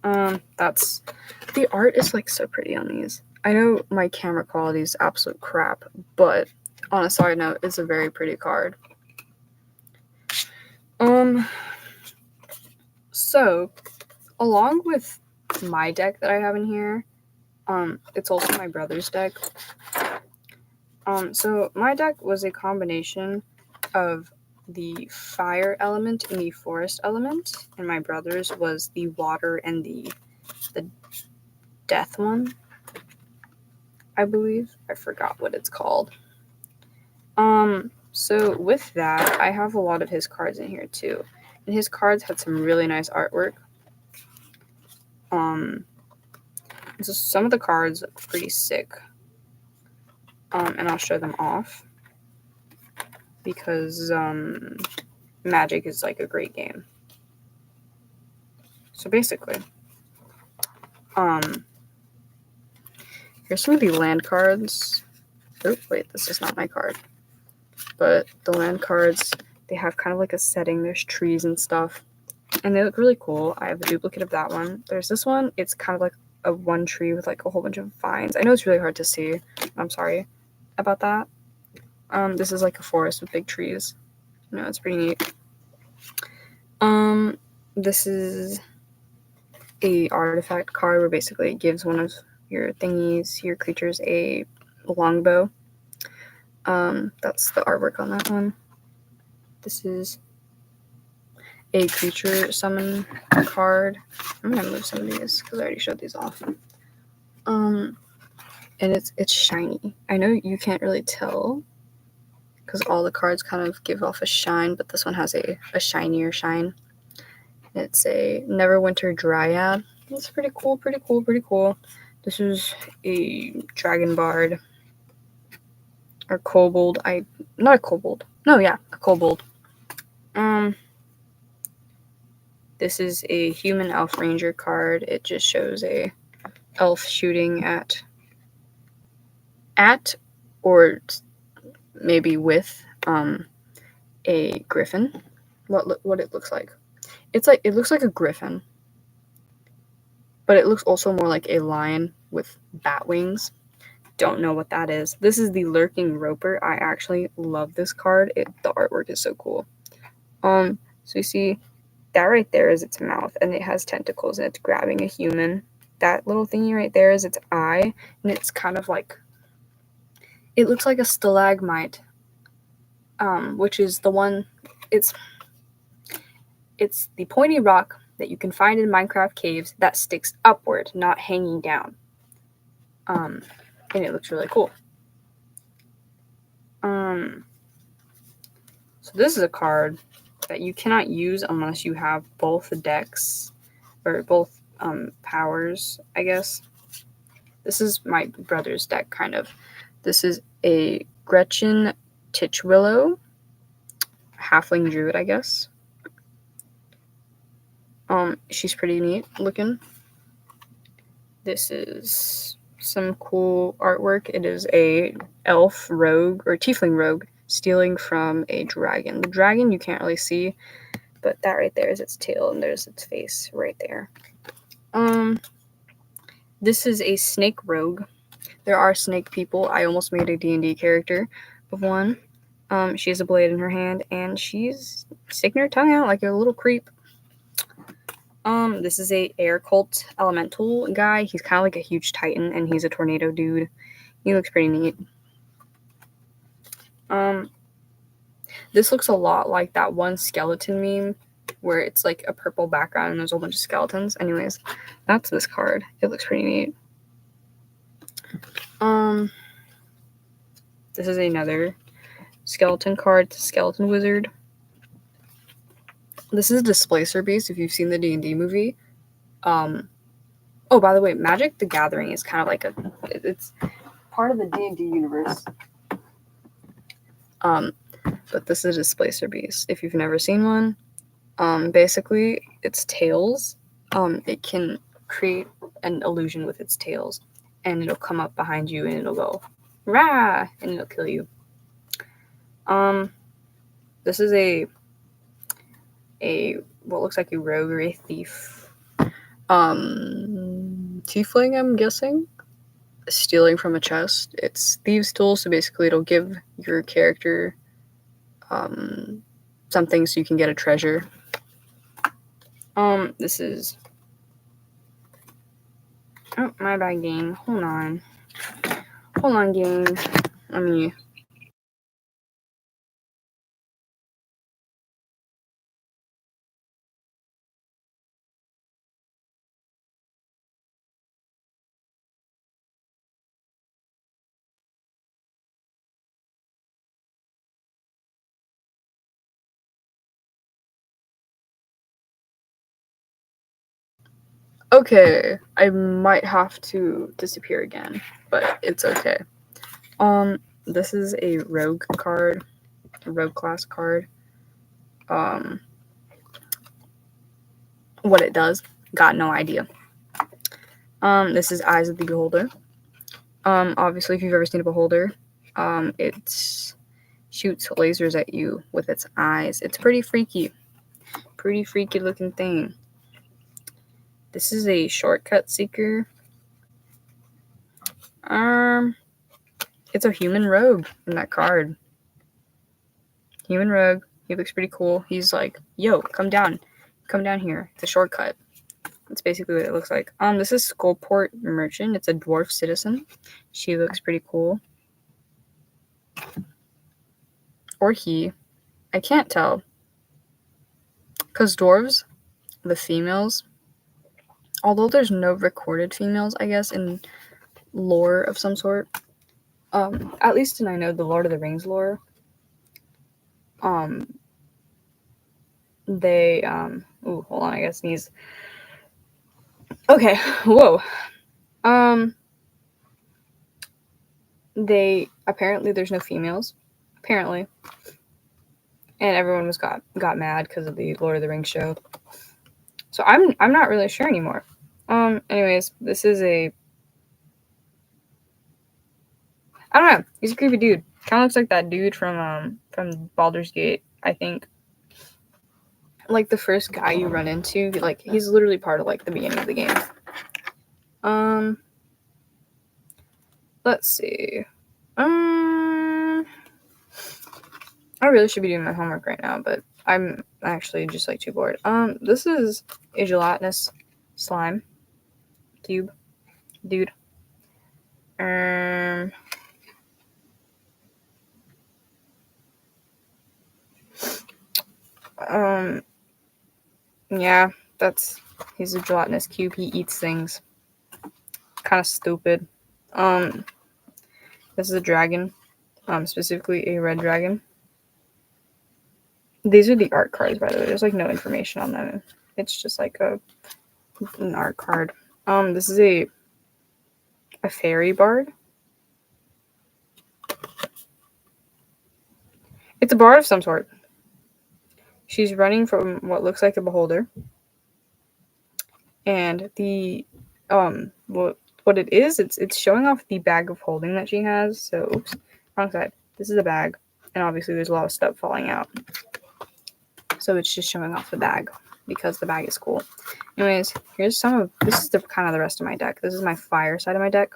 The art is like so pretty on these. I know my camera quality is absolute crap, but on a side note, it's a very pretty card. So along with my deck that I have in here, it's also my brother's deck. So my deck was a combination of the fire element and the forest element, and my brother's was the water and the death one, I believe. I forgot what it's called. So with that, I have a lot of his cards in here too, and his cards had some really nice artwork. So some of the cards look pretty sick. And I'll show them off because Magic is like a great game. So basically, here's some of the land cards. Oh, wait, this is not my card. But the land cards, they have kind of like a setting. There's trees and stuff. And they look really cool. I have a duplicate of that one. There's this one. It's kind of like a one tree with like a whole bunch of vines. I know it's really hard to see. I'm sorry about that. This is like a forest with big trees. No, it's pretty neat. This is a artifact card where basically it gives one of your thingies, your creatures, a longbow. That's the artwork on that one. This is a creature summon card. I'm gonna move some of these because I already showed these off. And it's shiny. I know you can't really tell because all the cards kind of give off a shine, but this one has a shinier shine. It's a Neverwinter Dryad. It's pretty cool. This is a Dragon Bard. Or Kobold. Not a Kobold. No, yeah, a Kobold. This is a Human Elf Ranger card. It just shows a elf shooting at or maybe with a griffin. What it looks like. It looks like a griffin, but it looks also more like a lion with bat wings. Don't know what that is. This is the Lurking Roper. I actually love this card. The artwork is so cool. So you see that right there is its mouth, and it has tentacles, and it's grabbing a human. That little thingy right there is its eye, and it's kind of like, it looks like a stalagmite, which is the one, it's the pointy rock that you can find in Minecraft caves that sticks upward, not hanging down. And it looks really cool. So this is a card that you cannot use unless you have both decks, or both powers, I guess. This is my brother's deck, kind of. This is a Gretchen Titchwillow, halfling druid, I guess. She's pretty neat looking. This is some cool artwork. It is a elf rogue, or tiefling rogue, stealing from a dragon. The dragon you can't really see, but that right there is its tail, and there's its face right there. This is a snake rogue. There are snake people. I almost made a D&D character of one. She has a blade in her hand, and she's sticking her tongue out like a little creep. This is a air cult elemental guy. He's kind of like a huge titan, and he's a tornado dude. He looks pretty neat. This looks a lot like that one skeleton meme where it's like a purple background and there's a whole bunch of skeletons. Anyways, that's this card. It looks pretty neat. This is another skeleton card. It's a skeleton wizard. This is a Displacer Beast, if you've seen the D&D movie. Oh, by the way, Magic the Gathering is kind of like it's part of the D&D universe. But this is a Displacer Beast. If you've never seen one, basically its tails, it can create an illusion with its tails, and it'll come up behind you and it'll go rah, and it'll kill you. This is a what looks like a rogue or a thief, tiefling, I'm guessing, stealing from a chest. It's thieves' tool, so basically it'll give your character something so you can get a treasure. This is, oh, my bad, game. Hold on, game. Let me. Okay, I might have to disappear again, but it's okay. This is a rogue card, a rogue class card. What it does, got no idea. This is Eyes of the Beholder. Obviously, if you've ever seen a beholder, it shoots lasers at you with its eyes. It's pretty freaky looking thing. This is a shortcut seeker. It's a human rogue in that card. Human rogue. He looks pretty cool. He's like, yo, come down here. It's a shortcut. That's basically what it looks like. This is Skullport Merchant. It's a dwarf citizen. She looks pretty cool. Or he. I can't tell. Because dwarves, the females, although there's no recorded females, I guess, in lore of some sort, at least in, I know, the Lord of the Rings lore, they, ooh, hold on, I gotta sneeze. Okay, whoa. Apparently there's no females, apparently, and everyone got mad because of the Lord of the Rings show. So I'm not really sure anymore. Anyways, this is I don't know. He's a creepy dude. Kind of looks like that dude from Baldur's Gate, I think. Like the first guy you run into, like he's literally part of like the beginning of the game. Let's see. I really should be doing my homework right now, but I'm actually just like too bored. This is a gelatinous slime cube, dude. Yeah, he's a gelatinous cube. He eats things. Kind of stupid. This is a dragon, specifically a red dragon. These are the art cards, by the way. There's like no information on them. It's just like an art card. This is a fairy bard. It's a bard of some sort. She's running from what looks like a beholder. And the what it is, it's showing off the bag of holding that she has. So, oops, wrong side. This is a bag, and obviously there's a lot of stuff falling out. So it's just showing off the bag because the bag is cool. Anyways, this is the kind of the rest of my deck. This is my fire side of my deck.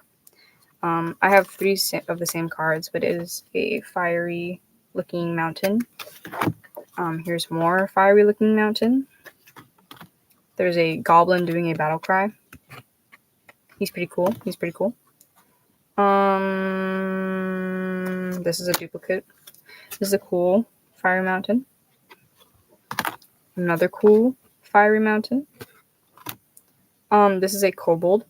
I have 3 of the same cards, but it is a fiery looking mountain. Here's more fiery looking mountain. There's a goblin doing a battle cry. He's pretty cool. This is a duplicate. This is a cool fiery mountain. Another cool fiery mountain. This is a kobold.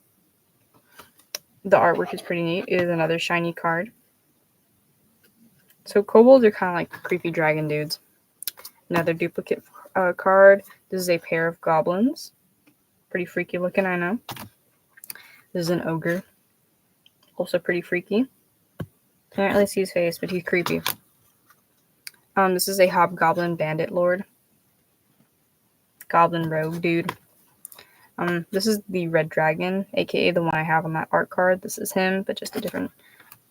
The artwork is pretty neat. It is another shiny card. So kobolds are kind of like creepy dragon dudes. Another duplicate card. This is a pair of goblins. Pretty freaky looking, I know. This is an ogre. Also pretty freaky. Can't really see his face, but he's creepy. This is a hobgoblin bandit lord. Goblin rogue dude. This is the red dragon, aka the one I have on that art card. This is him, but just a different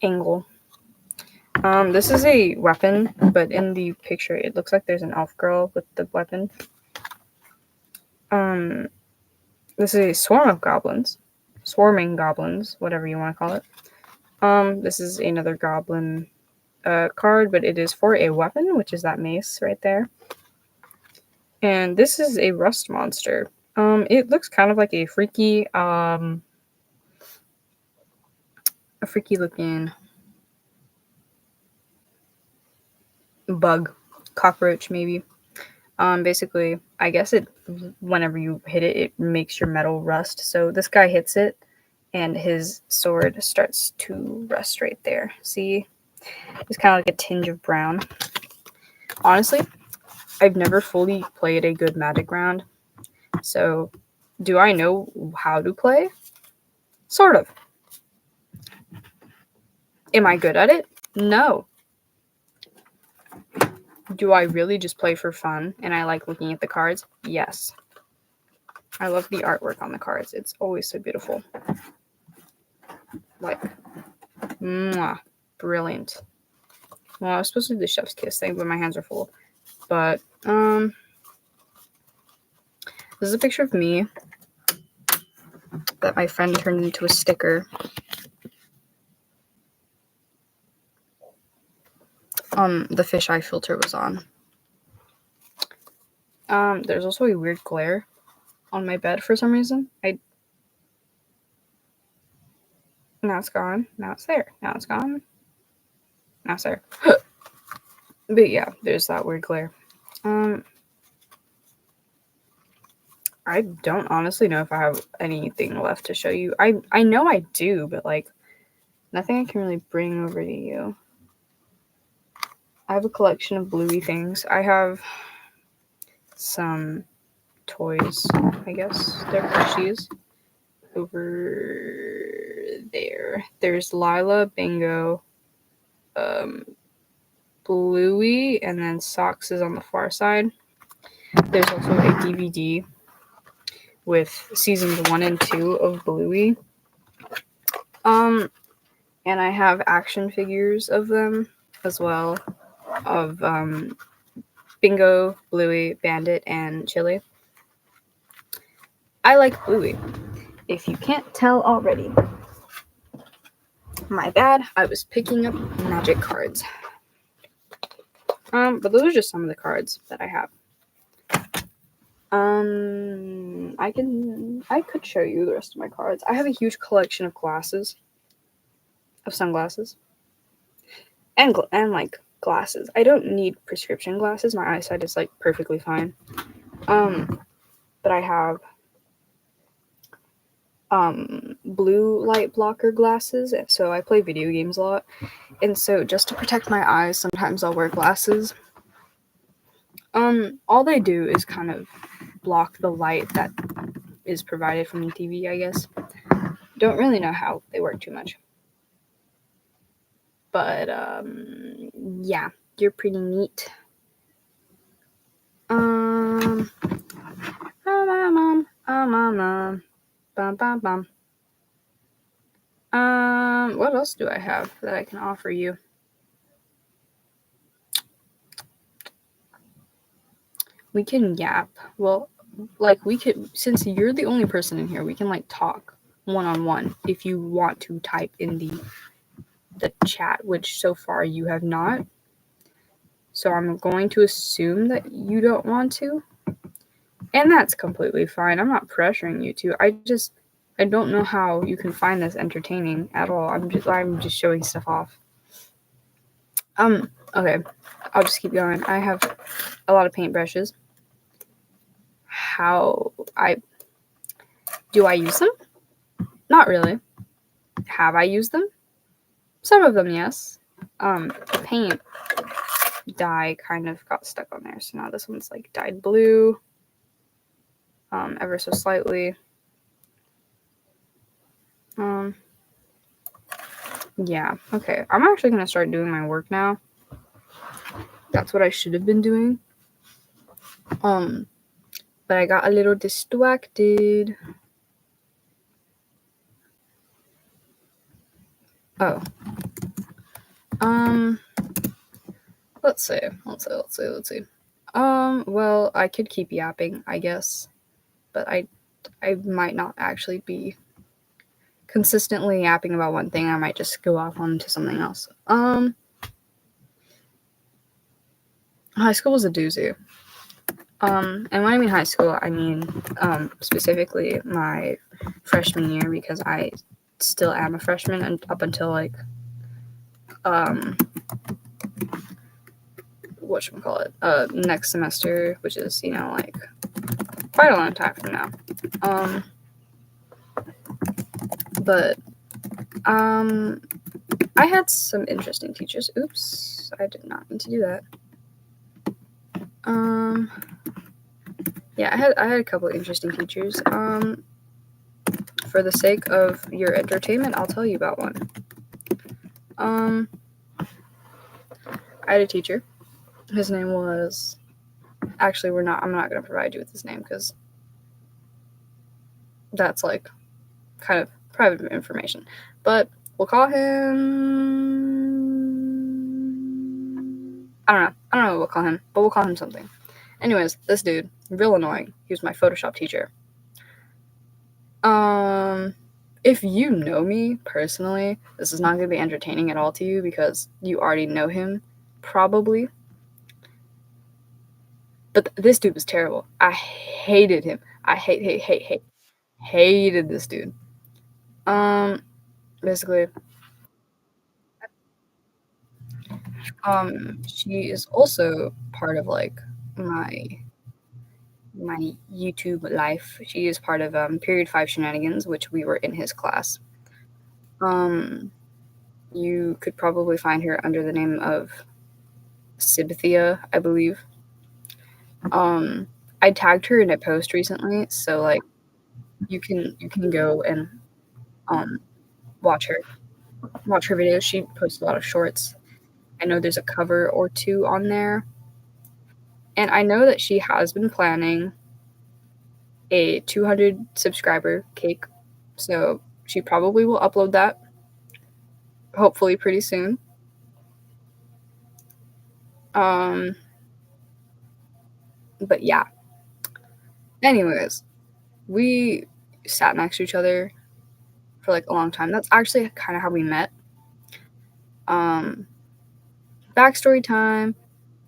angle. This is a weapon, but in the picture it looks like there's an elf girl with the weapon. This is a swarm of goblins. Swarming goblins, whatever you want to call it. This is another goblin card, but it is for a weapon, which is that mace right there. And this is a rust monster. It looks kind of like a freaky looking bug, cockroach maybe. Basically, I guess whenever you hit it, it makes your metal rust. So this guy hits it, and his sword starts to rust right there. See? It's kind of like a tinge of brown. Honestly, I've never fully played a good Magic round, so Do I know how to play? Sort of. Am I good at it? No. Do I really just play for fun and I like looking at the cards? Yes. I love the artwork on the cards. It's always so beautiful. Like, mwah, brilliant. Well, I was supposed to do the chef's kiss thing, but my hands are full. But, this is a picture of me that my friend turned into a sticker. The fisheye filter was on. There's also a weird glare on my bed for some reason. Now it's gone. Now it's there. Now it's gone. Now it's there. But yeah, there's that weird glare. I don't honestly know if I have anything left to show you. I know I do, but like nothing I can really bring over to you. I have a collection of bluey things. I have some toys, I guess. They're plushies. Over there. There's Lila, Bingo, Bluey, and then Socks is on the far side. There's also a DVD with seasons 1 and 2 of Bluey. And I have action figures of them as well, of Bingo, Bluey, Bandit, and Chili. I like Bluey, if you can't tell already. My bad, I was picking up magic cards. But those are just some of the cards that I have. I could show you the rest of my cards. I have a huge collection of sunglasses, and like glasses. I don't need prescription glasses. My eyesight is like perfectly fine. But I have blue light blocker glasses. So I play video games a lot, and so just to protect my eyes, sometimes I'll wear glasses. All they do is kind of block the light that is provided from the TV, I guess. Don't really know how they work too much. But, yeah, you're pretty neat. What else do I have that I can offer you? We can yap. Well, like, we could, since you're the only person in here, we can, like, talk one-on-one if you want to type in the chat, which so far you have not. So I'm going to assume that you don't want to. And that's completely fine. I'm not pressuring you to. I don't know how you can find this entertaining at all. I'm just showing stuff off. Okay. I'll just keep going. I have a lot of paintbrushes. Do I use them? Not really. Have I used them? Some of them, yes. Paint dye kind of got stuck on there. So now this one's like dyed blue. Ever so slightly. Yeah, okay. I'm actually gonna start doing my work now. That's what I should have been doing. But I got a little distracted. Oh. Let's see. Well, I could keep yapping, I guess. But I might not actually be consistently yapping about one thing. I might just go off onto something else. High school was a doozy. And when I mean high school, I mean specifically my freshman year, because I still am a freshman and up until like next semester, which is, like quite a long time from now. But I had some interesting teachers. Oops, I did not mean to do that. Yeah, I had a couple of interesting teachers. For the sake of your entertainment, I'll tell you about one. I had a teacher. His name was. Actually, I'm not going to provide you with his name because that's like kind of private information. But we'll call him. I don't know what we'll call him, but we'll call him something. Anyways, this dude, real annoying. He was my Photoshop teacher. If you know me personally, this is not going to be entertaining at all to you because you already know him, probably. But this dude was terrible. I hated him. I hated this dude. Basically, she is also part of like my my YouTube life. She is part of Period 5 Shenanigans, which we were in his class. Um, you could probably find her under the name of Sibthia, I believe. I tagged her in a post recently, so like you can go and um watch her videos. She posts a lot of shorts. I know there's a cover or two on there, and I know that she has been planning a 200 subscriber cake, so she probably will upload that hopefully pretty soon. Um, but yeah. Anyways, we sat next to each other for like a long time. That's actually kind of how we met. Um, Backstory time,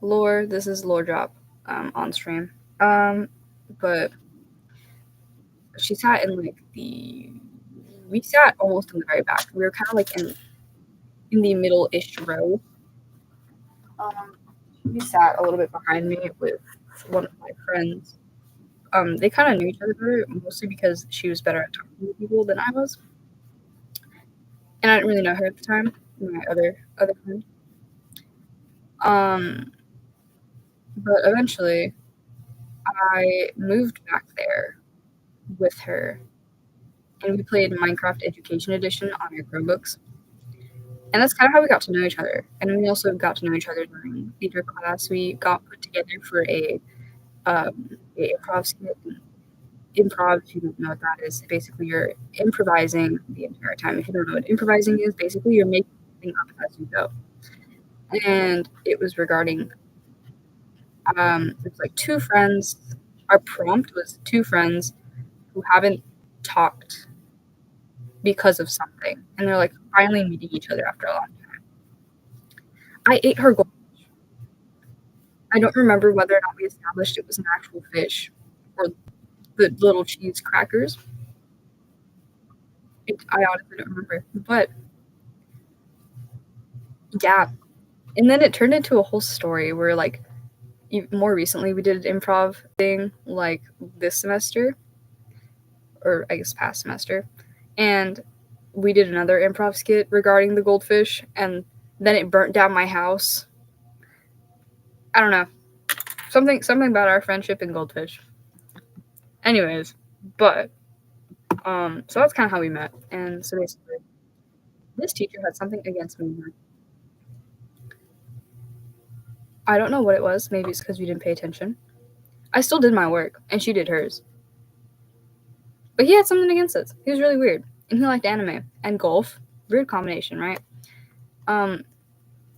lore. This is lore drop on stream. But she sat in like the. We sat almost in the very back. We were kind of like in the middle-ish row. Um, she sat a little bit behind me with one of my friends. They kind of knew each other better, mostly because she was better at talking to people than I was, and I didn't really know her at the time. My other friend. Um, but eventually, I moved back there with her, and we played Minecraft Education Edition on our Chromebooks. And that's kind of how we got to know each other. And we also got to know each other during theater class. We got put together for a improv skit. Improv, if you don't know what that is, basically you're improvising the entire time. If you don't know what improvising is, basically you're making something up as you go. And it was regarding it was like two friends. Our prompt was two friends who haven't talked because of something, and they're like finally meeting each other after a long time. I ate her gold. I don't remember whether or not we established it was an actual fish or the little cheese crackers. I honestly don't remember, but yeah. And then it turned into a whole story where like more recently we did an improv thing like this semester, or I guess past semester, and we did another improv skit regarding the goldfish, and then it burnt down my house. I don't know, something about our friendship and goldfish. Anyways, but so that's kind of how we met, and so basically, this teacher had something against me. I don't know what it was. Maybe it's because we didn't pay attention. I still did my work, and she did hers. But he had something against us. He was really weird, and he liked anime and golf. Weird combination, right? Um,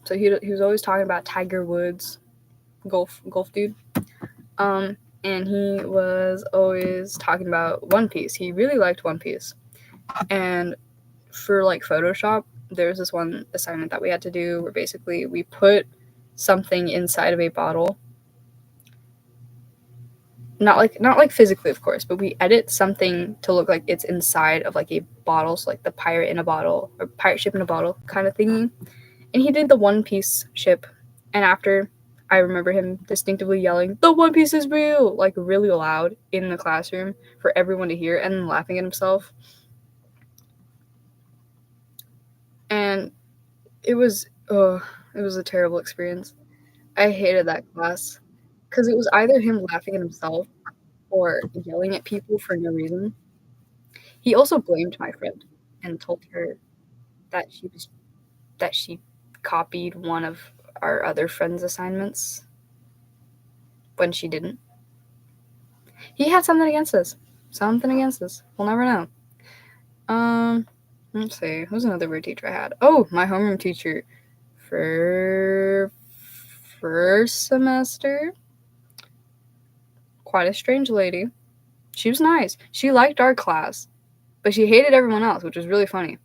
so he was always talking about Tiger Woods, golf dude. And he was always talking about One Piece. He really liked One Piece, and for like Photoshop, there was this one assignment that we had to do where basically we put something inside of a bottle. Not like physically, of course, but we edit something to look like it's inside of like a bottle, so like the pirate in a bottle or pirate ship in a bottle kind of thingy. And he did the One Piece ship, and after I remember him distinctively yelling, "The One Piece is real!" like really loud in the classroom for everyone to hear, and then laughing at himself. And it was it was a terrible experience. I hated that class because it was either him laughing at himself or yelling at people for no reason. He also blamed my friend and told her that she copied one of our other friend's assignments when she didn't. He had something against us. Something against us. We'll never know. Let's see. Who's another weird teacher I had? Oh, my homeroom teacher for first semester. Quite a strange lady. She was nice. She liked our class, but she hated everyone else, which was really funny.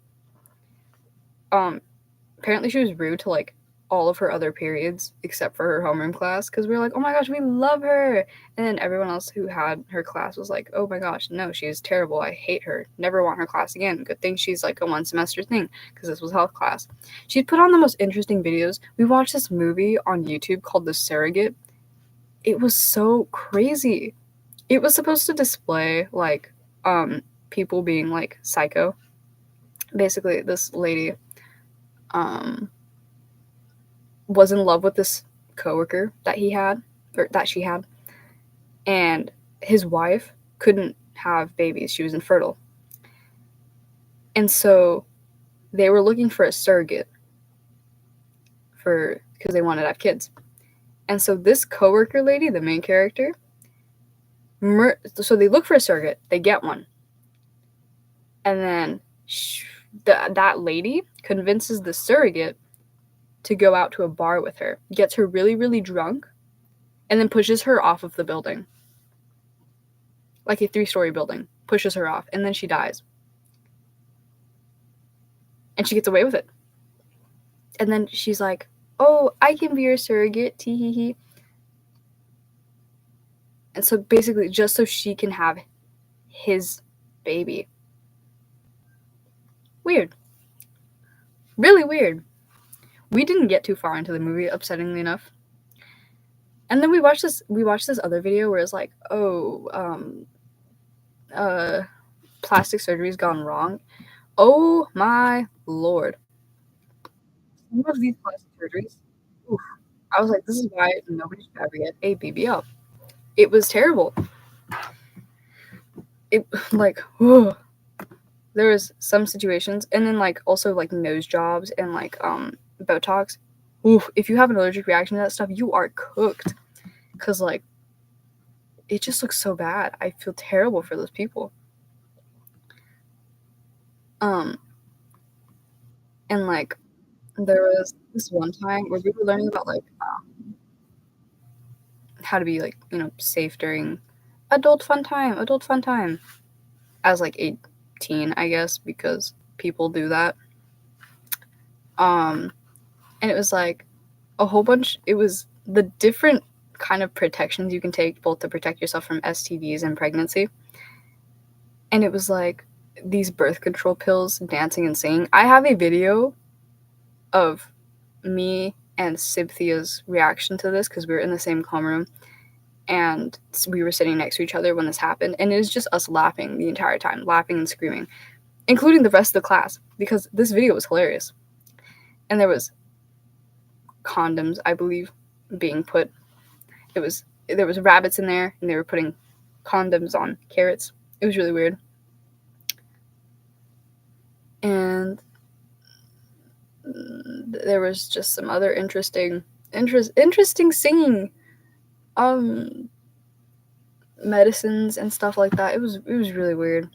Apparently she was rude to like all of her other periods except for her homeroom class because we were like, oh my gosh, we love her. And then everyone else who had her class was like, oh my gosh, no, she's terrible. I hate her. Never want her class again. Good thing she's like a one semester thing because this was health class. She'd put on the most interesting videos. We watched this movie on YouTube called The Surrogate. It was so crazy. It was supposed to display like people being like psycho. Basically, this lady was in love with this coworker that he had or that she had, and his wife couldn't have babies. She was infertile. And so they were looking for a surrogate for because they wanted to have kids. And so this coworker lady, the main character, so they look for a surrogate, they get one. And then that lady convinces the surrogate to go out to a bar with her, gets her really, really drunk, and then pushes her off of the building. Like a 3-story building, pushes her off, and then she dies. And she gets away with it. And then she's like, oh, I can be your surrogate, tee hee hee. And so basically, just so she can have his baby. Weird. Really weird. We didn't get too far into the movie, upsettingly enough. And then we watched this other video where it's like, plastic surgery's gone wrong. Oh my lord. Some of these plastic surgeries, oof, I was like, this is why nobody should ever get a BBL. It was terrible. It like, ugh. There was some situations, and then like also like nose jobs and like Botox. Oof, if you have an allergic reaction to that stuff, you are cooked. Cause like, it just looks so bad. I feel terrible for those people. And like, there was this one time where we were learning about like how to be like safe during adult fun time as like 18, I guess, because people do that. And it was like a whole bunch. It was the different kind of protections you can take both to protect yourself from STDs and pregnancy. And it was like these birth control pills, dancing and singing. I have a video of me and Cynthia's reaction to this because we were in the same homeroom and we were sitting next to each other when this happened, and it was just us laughing the entire time, laughing and screaming, including the rest of the class, because this video was hilarious. And there was condoms, I believe, being put. There was rabbits in there, and they were putting condoms on carrots. It was really weird. And there was just some other interesting singing medicines and stuff like that. It was really weird.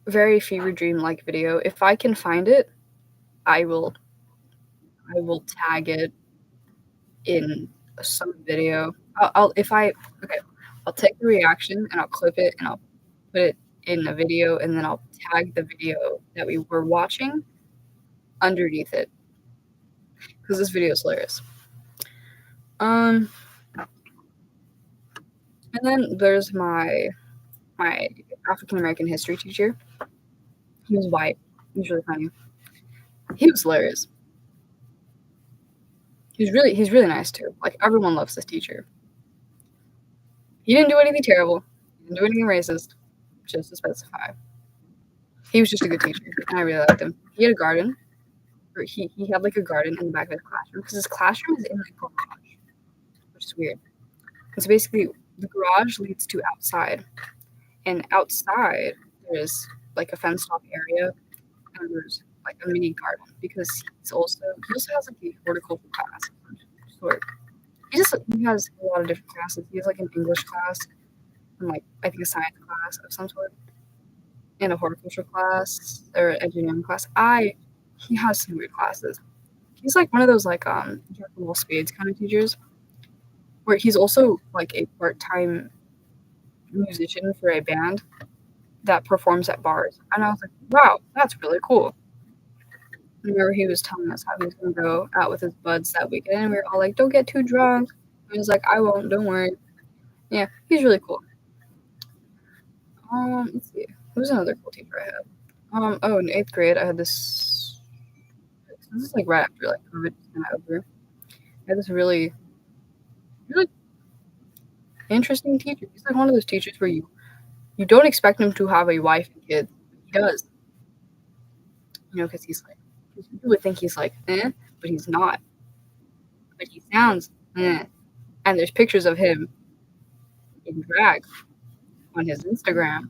Very fever dream like video. If I can find it, I will tag it in some video. I'll take the reaction and I'll clip it and I'll put it in a video, and then I'll tag the video that we were watching underneath it because this video is hilarious. And then there's my African American history teacher. He was white. He was really funny. He was hilarious. He's really nice too. Like, everyone loves this teacher. He didn't do anything terrible. He didn't do anything racist. Just to specify. He was just a good teacher, and I really liked him. He had a garden. Or he had like a garden in the back of his classroom because his classroom is in like garage, which is weird. And so basically, the garage leads to outside, and outside there's like a fenced off area, and there's like a mini garden because he also has like a horticulture class of some sort. He has a lot of different classes. He has like an English class and like I think a science class of some sort and a horticulture class or engineering class. He has some weird classes. He's like one of those like jack of all spades kind of teachers where he's also like a part time musician for a band that performs at bars. And I was like, wow, that's really cool. I remember he was telling us how he was gonna go out with his buds that weekend, and we were all like, "Don't get too drunk." He was like, "I won't. Don't worry." Yeah, he's really cool. Let's see. Who's another cool teacher I had? Oh, in eighth grade, I had this. This is like right after like COVID was kind of over. I had this really interesting teacher. He's like one of those teachers where you don't expect him to have a wife and kids. He does, because he's like you would think he's like but he's not. But he sounds and there's pictures of him in drag on his Instagram,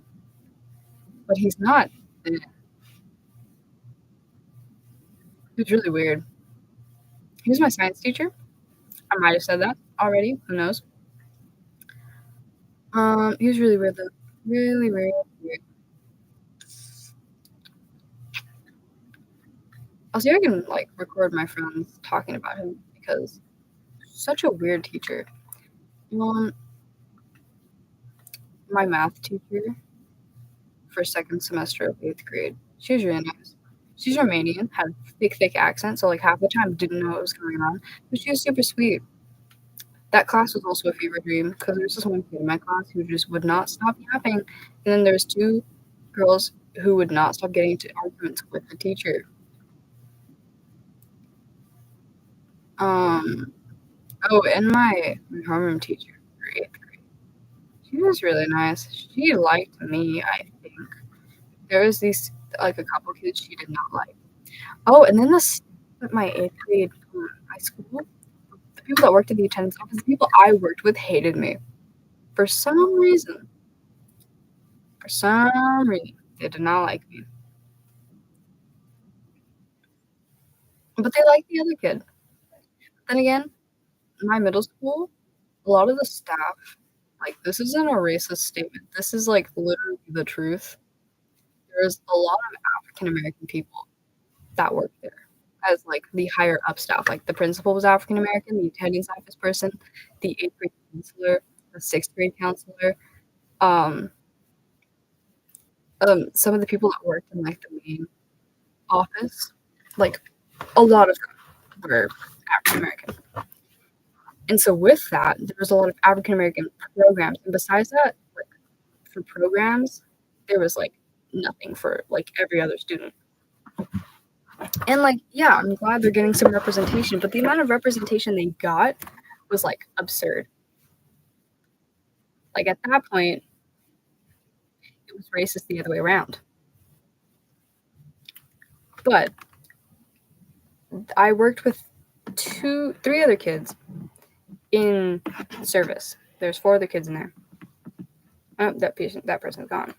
but he's not. Eh. It's really weird. He was my science teacher. I might have said that already. Who knows? He was really weird though. Really, really weird. I'll see if I can like record my friends talking about him because such a weird teacher. Um, my math teacher for second semester of eighth grade. She was really nice. She's Romanian, had a thick accent, so like half the time didn't know what was going on. But she was super sweet. That class was also a fever dream because there was this one kid in my class who just would not stop yapping, and then there was two girls who would not stop getting into arguments with the teacher. Um, and my homeroom teacher for eighth grade, she was really nice. She liked me, I think. There was these like a couple kids she did not like. Oh, and then at my eighth grade high school, the people that worked in the attendance office, the people I worked with hated me for some reason. For some reason, they did not like me. But they liked the other kid. Then again, my middle school, a lot of the staff, like, this isn't a racist statement. This is, like, literally the truth. There's a lot of African American people that work there as, like, the higher up staff. Like, the principal was African American, the attendance office person, the eighth grade counselor, the sixth grade counselor, um, some of the people that worked in, like, the main office. Like, a lot of them were African American. And so with that, there was a lot of African American programs. And besides that, like for programs, there was like nothing for like every other student. And like, yeah, I'm glad they're getting some representation, but the amount of representation they got was like absurd. Like at that point, it was racist the other way around. But I worked with three other kids in service. There's four other kids in there. Oh, that person's gone.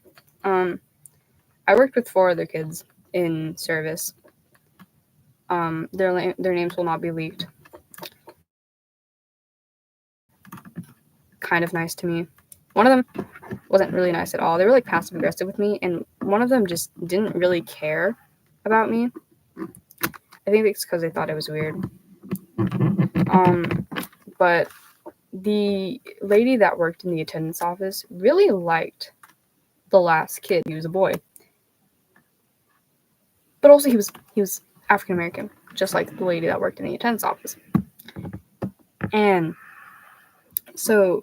I worked with four other kids in service. Their names will not be leaked. Kind of nice to me. One of them wasn't really nice at all. They were like passive aggressive with me, and one of them just didn't really care about me. I think it's because they thought it was weird. But the lady that worked in the attendance office really liked the last kid. He was a boy, but also he was African American, just like the lady that worked in the attendance office. And so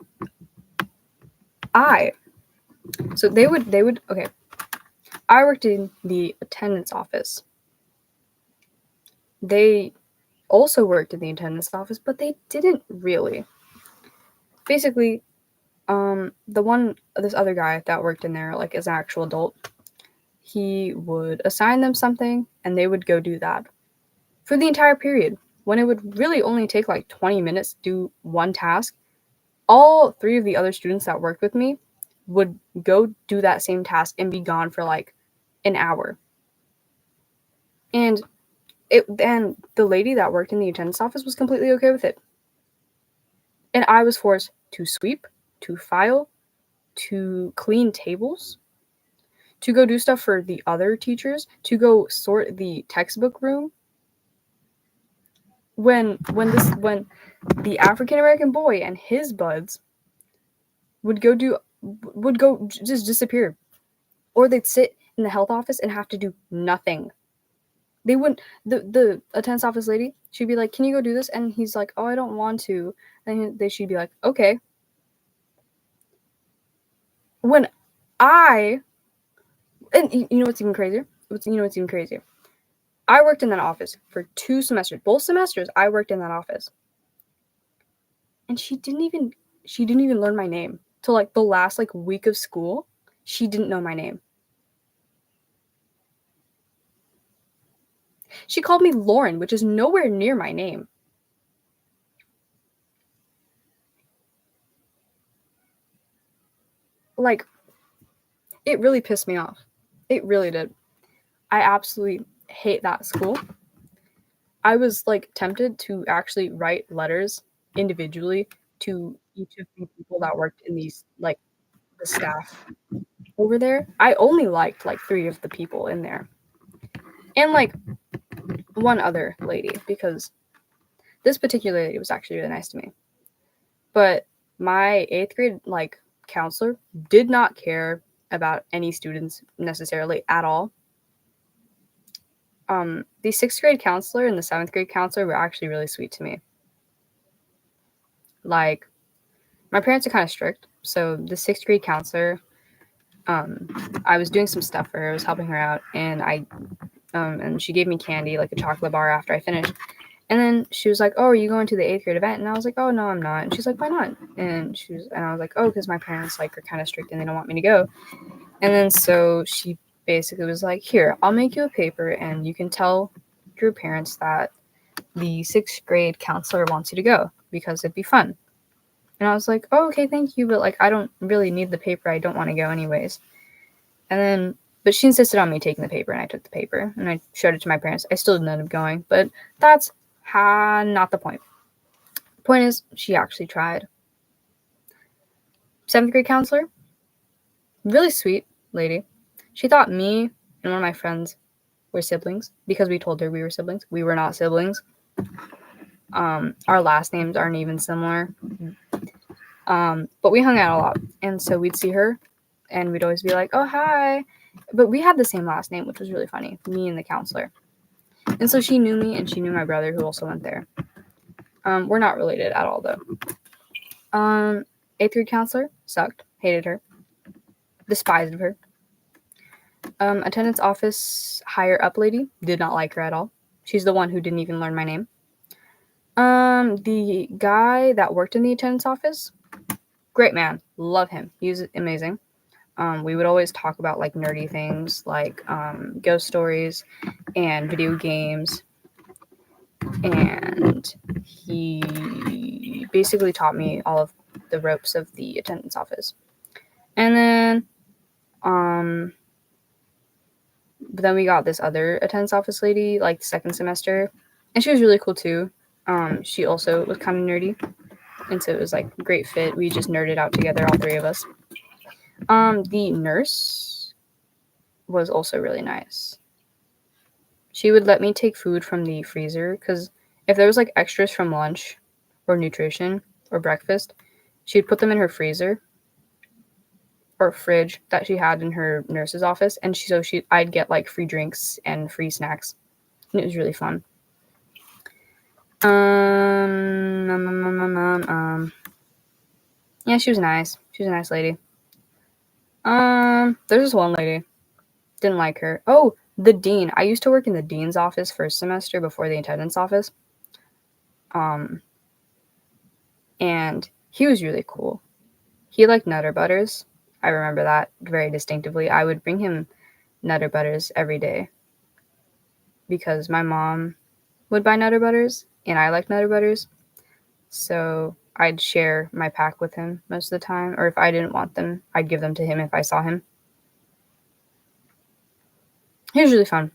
they would okay. I worked in the attendance office. They also worked in the attendance office, but they didn't really. Basically, this other guy that worked in there, like as an actual adult, he would assign them something and they would go do that for the entire period when it would really only take like 20 minutes to do one task. all 3 of the other students that worked with me would go do that same task and be gone for like an hour. And the lady that worked in the attendance office was completely okay with it. And I was forced to sweep, to file, to clean tables, to go do stuff for the other teachers, to go sort the textbook room. When the African American boy and his buds would just disappear, or they'd sit in the health office and have to do nothing. They wouldn't. The attendance office lady, she'd be like, "Can you go do this?" And he's like, "Oh, I don't want to." And she'd be like, "Okay." When and you know what's even crazier? I worked in that office for 2 semesters. Both semesters, I worked in that office. And she didn't even learn my name till like the last like week of school. She didn't know my name. She called me Lauren, which is nowhere near my name. Like, it really pissed me off. It really did. I absolutely hate that school. I was like tempted to actually write letters individually to each of the people that worked in these, like, the staff over there. I only liked like 3 of the people in there. And like one other lady, because this particular lady was actually really nice to me. But my 8th grade like counselor did not care about any students necessarily at all. The 6th grade counselor and the 7th grade counselor were actually really sweet to me. Like, my parents are kind of strict, so the 6th grade counselor, I was doing some stuff for her. I was helping her out, and and she gave me candy, like a chocolate bar, after I finished. And then she was like, "Oh, are you going to the 8th grade event?" And I was like, "Oh, no, I'm not." And she's like, "Why not?" And I was like, "Oh, because my parents like are kind of strict and they don't want me to go." And then so she basically was like, "Here, I'll make you a paper, and you can tell your parents that the 6th grade counselor wants you to go because it'd be fun." And I was like, "Oh, okay, thank you, but like I don't really need the paper. I don't want to go anyways." But she insisted on me taking the paper, and I took the paper, and I showed it to my parents. I still didn't end up going, but that's not the point. The point is, she actually tried. 7th grade counselor, really sweet lady. She thought me and one of my friends were siblings because we told her we were siblings. We were not siblings. Our last names aren't even similar. But we hung out a lot, and so we'd see her, and we'd always be like, "Oh, hi." But we had the same last name, which was really funny, me and the counselor. And so she knew me, and she knew my brother, who also went there. We're not related at all, though. 8th grade counselor, sucked, hated her, despised her. Attendance office higher up lady, did not like her at all. She's the one who didn't even learn my name. The guy that worked in the attendance office, great man, love him. He was amazing. We would always talk about like nerdy things like ghost stories and video games. And he basically taught me all of the ropes of the attendance office. And then but then we got this other attendance office lady like second semester, and she was really cool too. She also was kind of nerdy, and so it was like a great fit. We just nerded out together, all 3 of us. The nurse was also really nice. She would let me take food from the freezer, because if there was like extras from lunch or nutrition or breakfast, she'd put them in her freezer or fridge that she had in her nurse's office, and I'd get like free drinks and free snacks, and it was really fun. Yeah, she was nice. She was a nice lady. There's this one lady, didn't like her. Oh, the dean. I used to work in the dean's office first semester before the attendance office. And he was really cool. He liked Nutter Butters. I remember that very distinctively. I would bring him Nutter Butters every day because my mom would buy Nutter Butters and I like Nutter Butters. So I'd share my pack with him most of the time, or if I didn't want them, I'd give them to him if I saw him. He was really fun.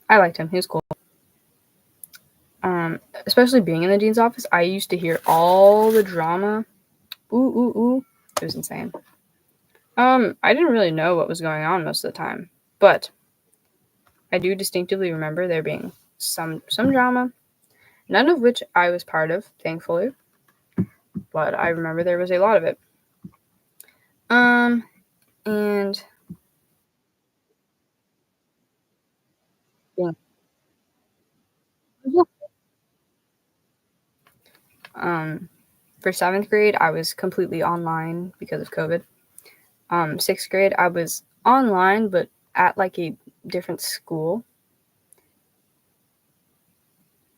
I liked him. He was cool. Especially being in the dean's office, I used to hear all the drama. Ooh. It was insane. I didn't really know what was going on most of the time, but I do distinctively remember there being some drama, none of which I was part of, thankfully, but I remember there was a lot of it. And yeah. For 7th grade, I was completely online because of COVID. 6th grade, I was online, but at like a different school.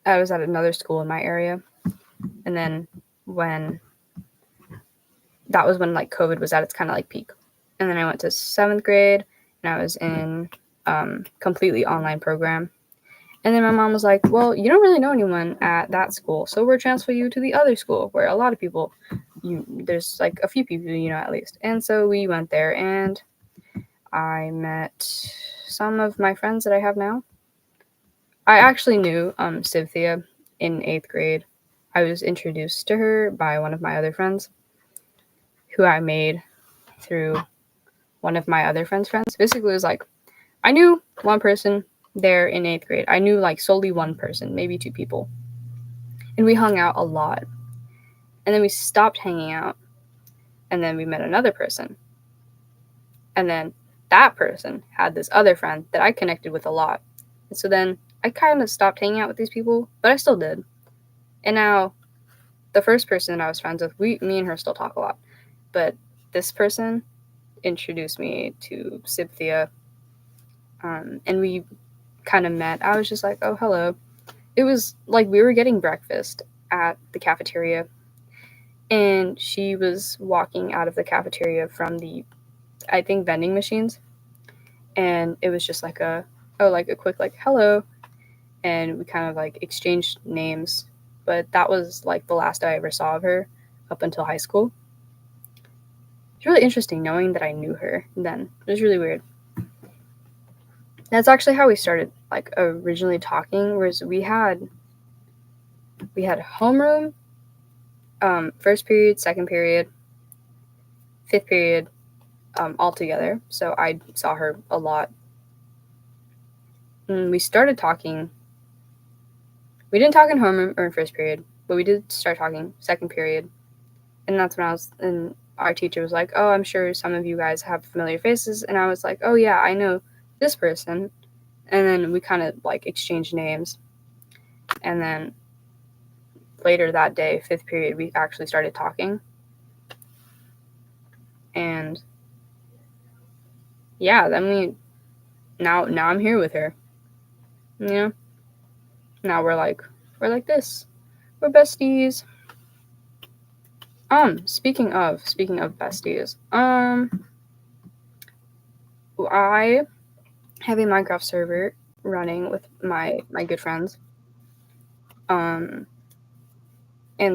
I was at another school in my area. And then that was when like COVID was at its kind of like peak. And then I went to 7th grade and I was in completely online program. And then my mom was like, well, you don't really know anyone at that school, so we're transferring you to the other school where a lot of people, there's like a few people you know at least. And so we went there and I met some of my friends that I have now. I actually knew Cynthia in 8th grade. I was introduced to her by one of my other friends who I made through one of my other friends' friends. Basically, it was like, I knew one person there in 8th grade. I knew like solely one person, maybe 2 people. And we hung out a lot. And then we stopped hanging out. And then we met another person. And then that person had this other friend that I connected with a lot. And so then I kind of stopped hanging out with these people, but I still did. And now the first person that I was friends with, me and her still talk a lot. But this person introduced me to Cynthia. And we kind of met. I was just like, oh, hello. It was like we were getting breakfast at the cafeteria. And she was walking out of the cafeteria from the, I think, vending machines. And it was just like a quick like, hello. And we kind of like exchanged names. But that was like the last I ever saw of her up until high school. It's really interesting knowing that I knew her then. It was really weird. That's actually how we started like originally talking, whereas we had homeroom, first period, second period, fifth period, all together. So I saw her a lot. And we started talking. We didn't talk in homeroom or in first period, but we did start talking second period. And that's when and our teacher was like, oh, I'm sure some of you guys have familiar faces. And I was like, oh yeah, I know this person. And then we kind of like exchanged names. And then later that day, fifth period, we actually started talking. And yeah, then now I'm here with her. You know? Now we're like this. We're besties. Speaking of besties, I have a Minecraft server running with my good friends. And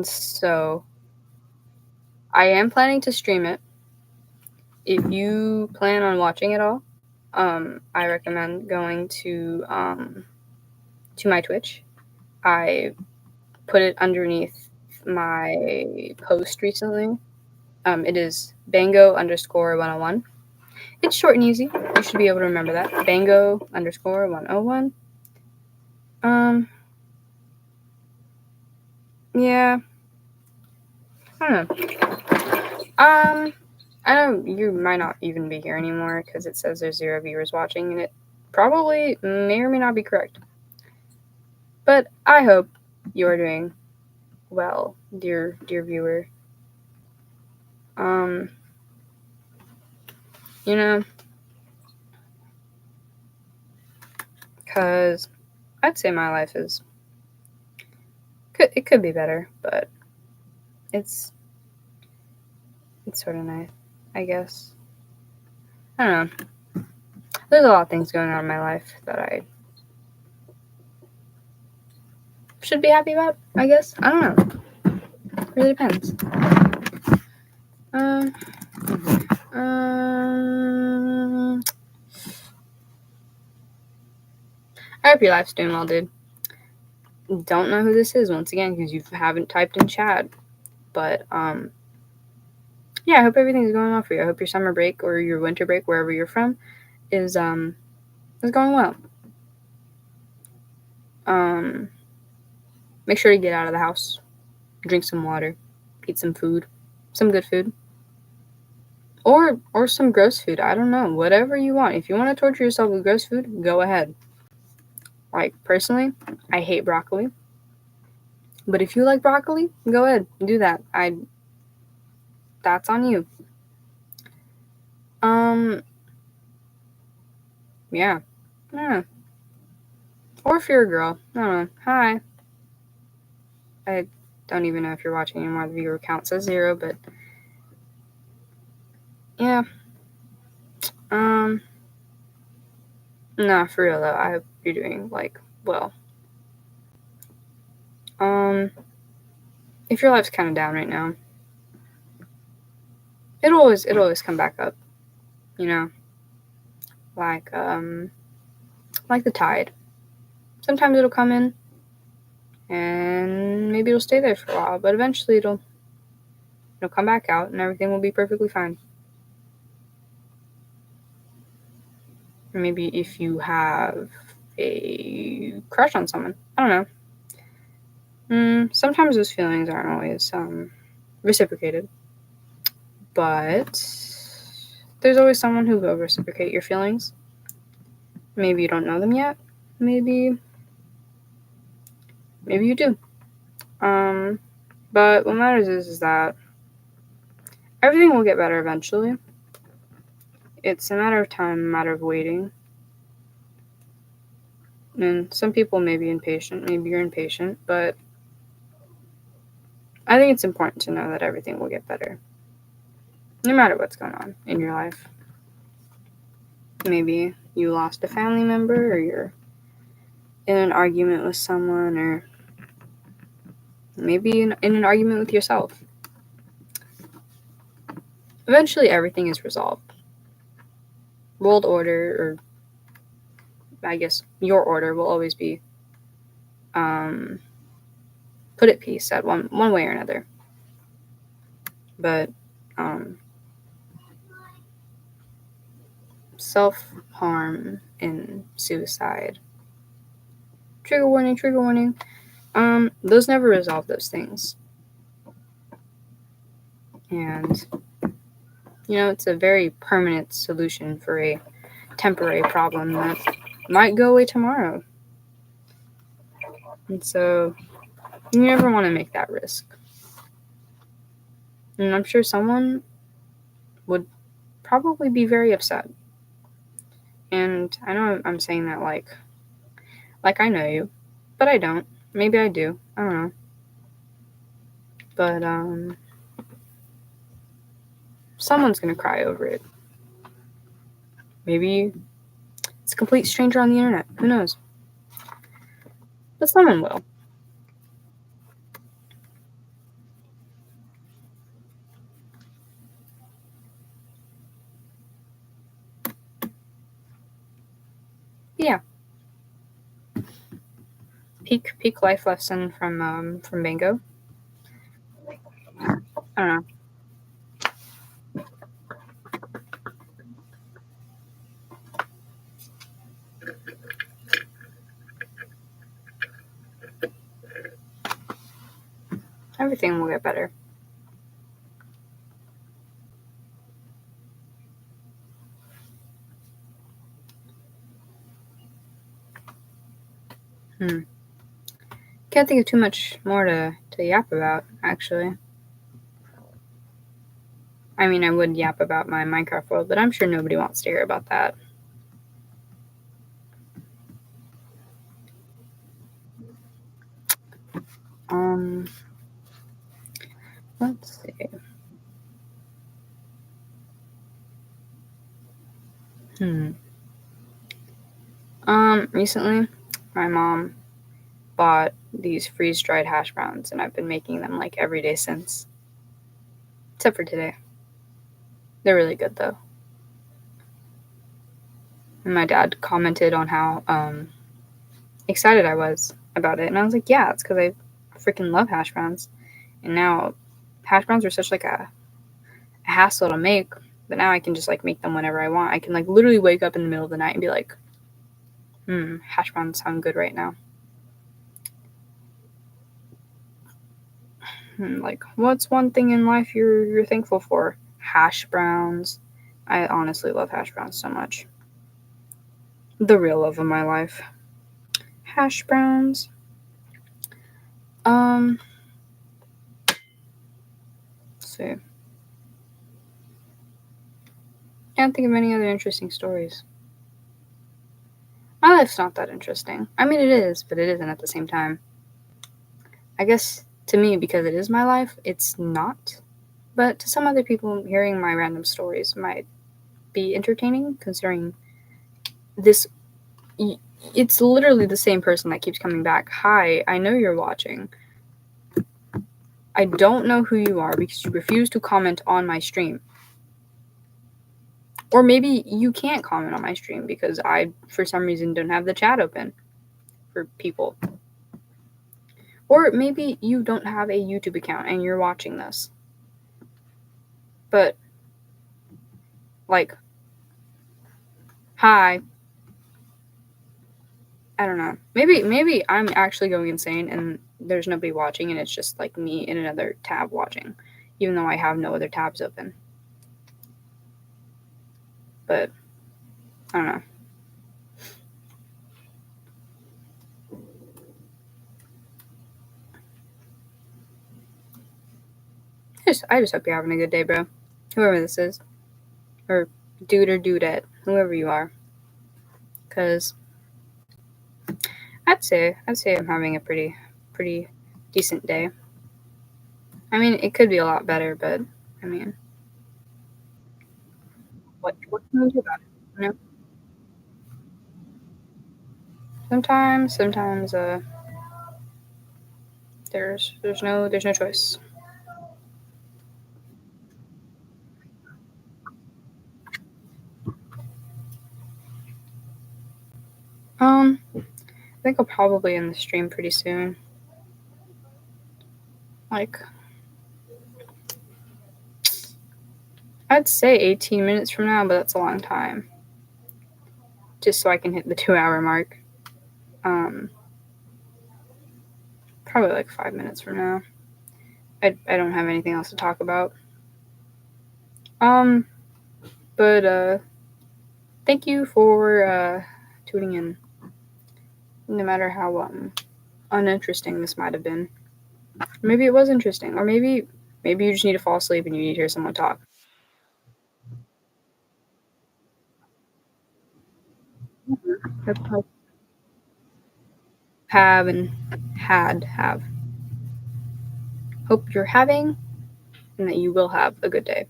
so I am planning to stream it. If you plan on watching it all, I recommend going to my Twitch. I put it underneath my post recently. It is bango_101. It's short and easy. You should be able to remember that. bango_101. Yeah. I don't know. I know you might not even be here anymore because it says there's 0 viewers watching, and it probably may or may not be correct. But I hope you are doing well, dear viewer. You know, because I'd say my life it could be better, but it's sort of nice, I guess. I don't know. There's a lot of things going on in my life that I should be happy about, I guess. I don't know. Really depends. Um, I hope your life's doing well, dude. Don't know who this is once again because you haven't typed in chat. But yeah, I hope everything's going well for you. I hope your summer break or your winter break, wherever you're from, is going well. Make sure to get out of the house, drink some water, eat some food, some good food, or some gross food. I don't know, whatever you want. If you want to torture yourself with gross food, go ahead. Like personally, I hate broccoli. But if you like broccoli, go ahead, do that. That's on you. Yeah. Yeah. Or if you're a girl, I don't know. Hi. I don't even know if you're watching anymore. The viewer count says 0, but yeah. Nah, for real though. I hope you're doing well. If your life's kind of down right now, it'll always come back up. You know, like the tide. Sometimes it'll come in, and maybe it'll stay there for a while, but eventually it'll come back out, and everything will be perfectly fine. Or maybe if you have a crush on someone, I don't know. Sometimes those feelings aren't always reciprocated, but there's always someone who will reciprocate your feelings. Maybe you don't know them yet. Maybe you do. But what matters is that everything will get better eventually. It's a matter of time, a matter of waiting. And some people may be impatient. Maybe you're impatient, but I think it's important to know that everything will get better. No matter what's going on in your life. Maybe you lost a family member, or you're in an argument with someone, or maybe in an argument with yourself. Eventually, everything is resolved. World order, or I guess your order, will always be put at peace at one way or another. But self-harm and suicide, trigger warning, those never resolve those things. And it's a very permanent solution for a temporary problem that might go away tomorrow. And so you never want to make that risk. And I'm sure someone would probably be very upset. And I know I'm saying that like I know you, but I don't. Maybe I do. I don't know. But someone's gonna cry over it. Maybe it's a complete stranger on the internet. Who knows? But someone will. Yeah. Peak life lesson from Bingo. I don't know. Everything will get better. Can't think of too much more to yap about, actually. I mean, I would yap about my Minecraft world, but I'm sure nobody wants to hear about that. Let's see. Recently, my mom bought these freeze-dried hash browns, and I've been making them like every day since. Except for today. They're really good though. And my dad commented on how excited I was about it, and I was like, yeah, it's because I freaking love hash browns. And now hash browns are such like a hassle to make, but now I can just like make them whenever I want. I can like literally wake up in the middle of the night and be like, hash browns sound good right now. Like, what's one thing in life you're thankful for? Hash browns. I honestly love hash browns so much. The real love of my life. Hash browns. Let's see. Can't think of any other interesting stories. My life's not that interesting. I mean, it is, but it isn't at the same time. I guess to me, because it is my life, it's not. But to some other people, hearing my random stories might be entertaining, considering this. It's literally the same person that keeps coming back. Hi, I know you're watching. I don't know who you are because you refuse to comment on my stream. Or maybe you can't comment on my stream because I, for some reason, don't have the chat open for people. Or maybe you don't have a YouTube account and you're watching this. But, like, hi. I don't know. Maybe I'm actually going insane and there's nobody watching and it's just like me in another tab watching, even though I have no other tabs open. But I don't know. I just hope you're having a good day, bro. Whoever this is. Or dude or dudette. Whoever you are. Because I'd say I'm having a pretty decent day. I mean, it could be a lot better, but I mean, what can we do about it? You know? Sometimes there's no choice. I think I'll probably end the stream pretty soon. Like, I'd say 18 minutes from now, but that's a long time. Just so I can hit the 2-hour mark. Probably like 5 minutes from now. I don't have anything else to talk about. But thank you for tuning in. No matter how uninteresting this might have been. Maybe it was interesting, or maybe you just need to fall asleep and you need to hear someone talk. That's how have and have. Hope you're having and that you will have a good day.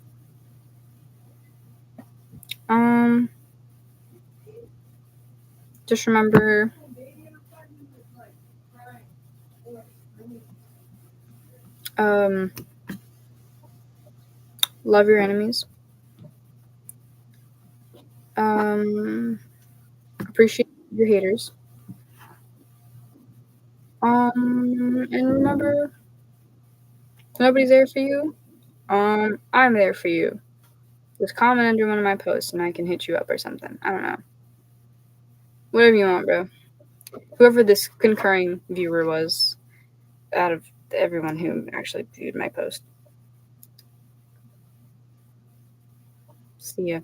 Just remember love your enemies. Appreciate your haters. And remember, nobody's there for you. I'm there for you. Just comment under one of my posts and I can hit you up or something. I don't know. Whatever you want, bro. Whoever this concurring viewer was out of everyone who actually viewed my post. See ya.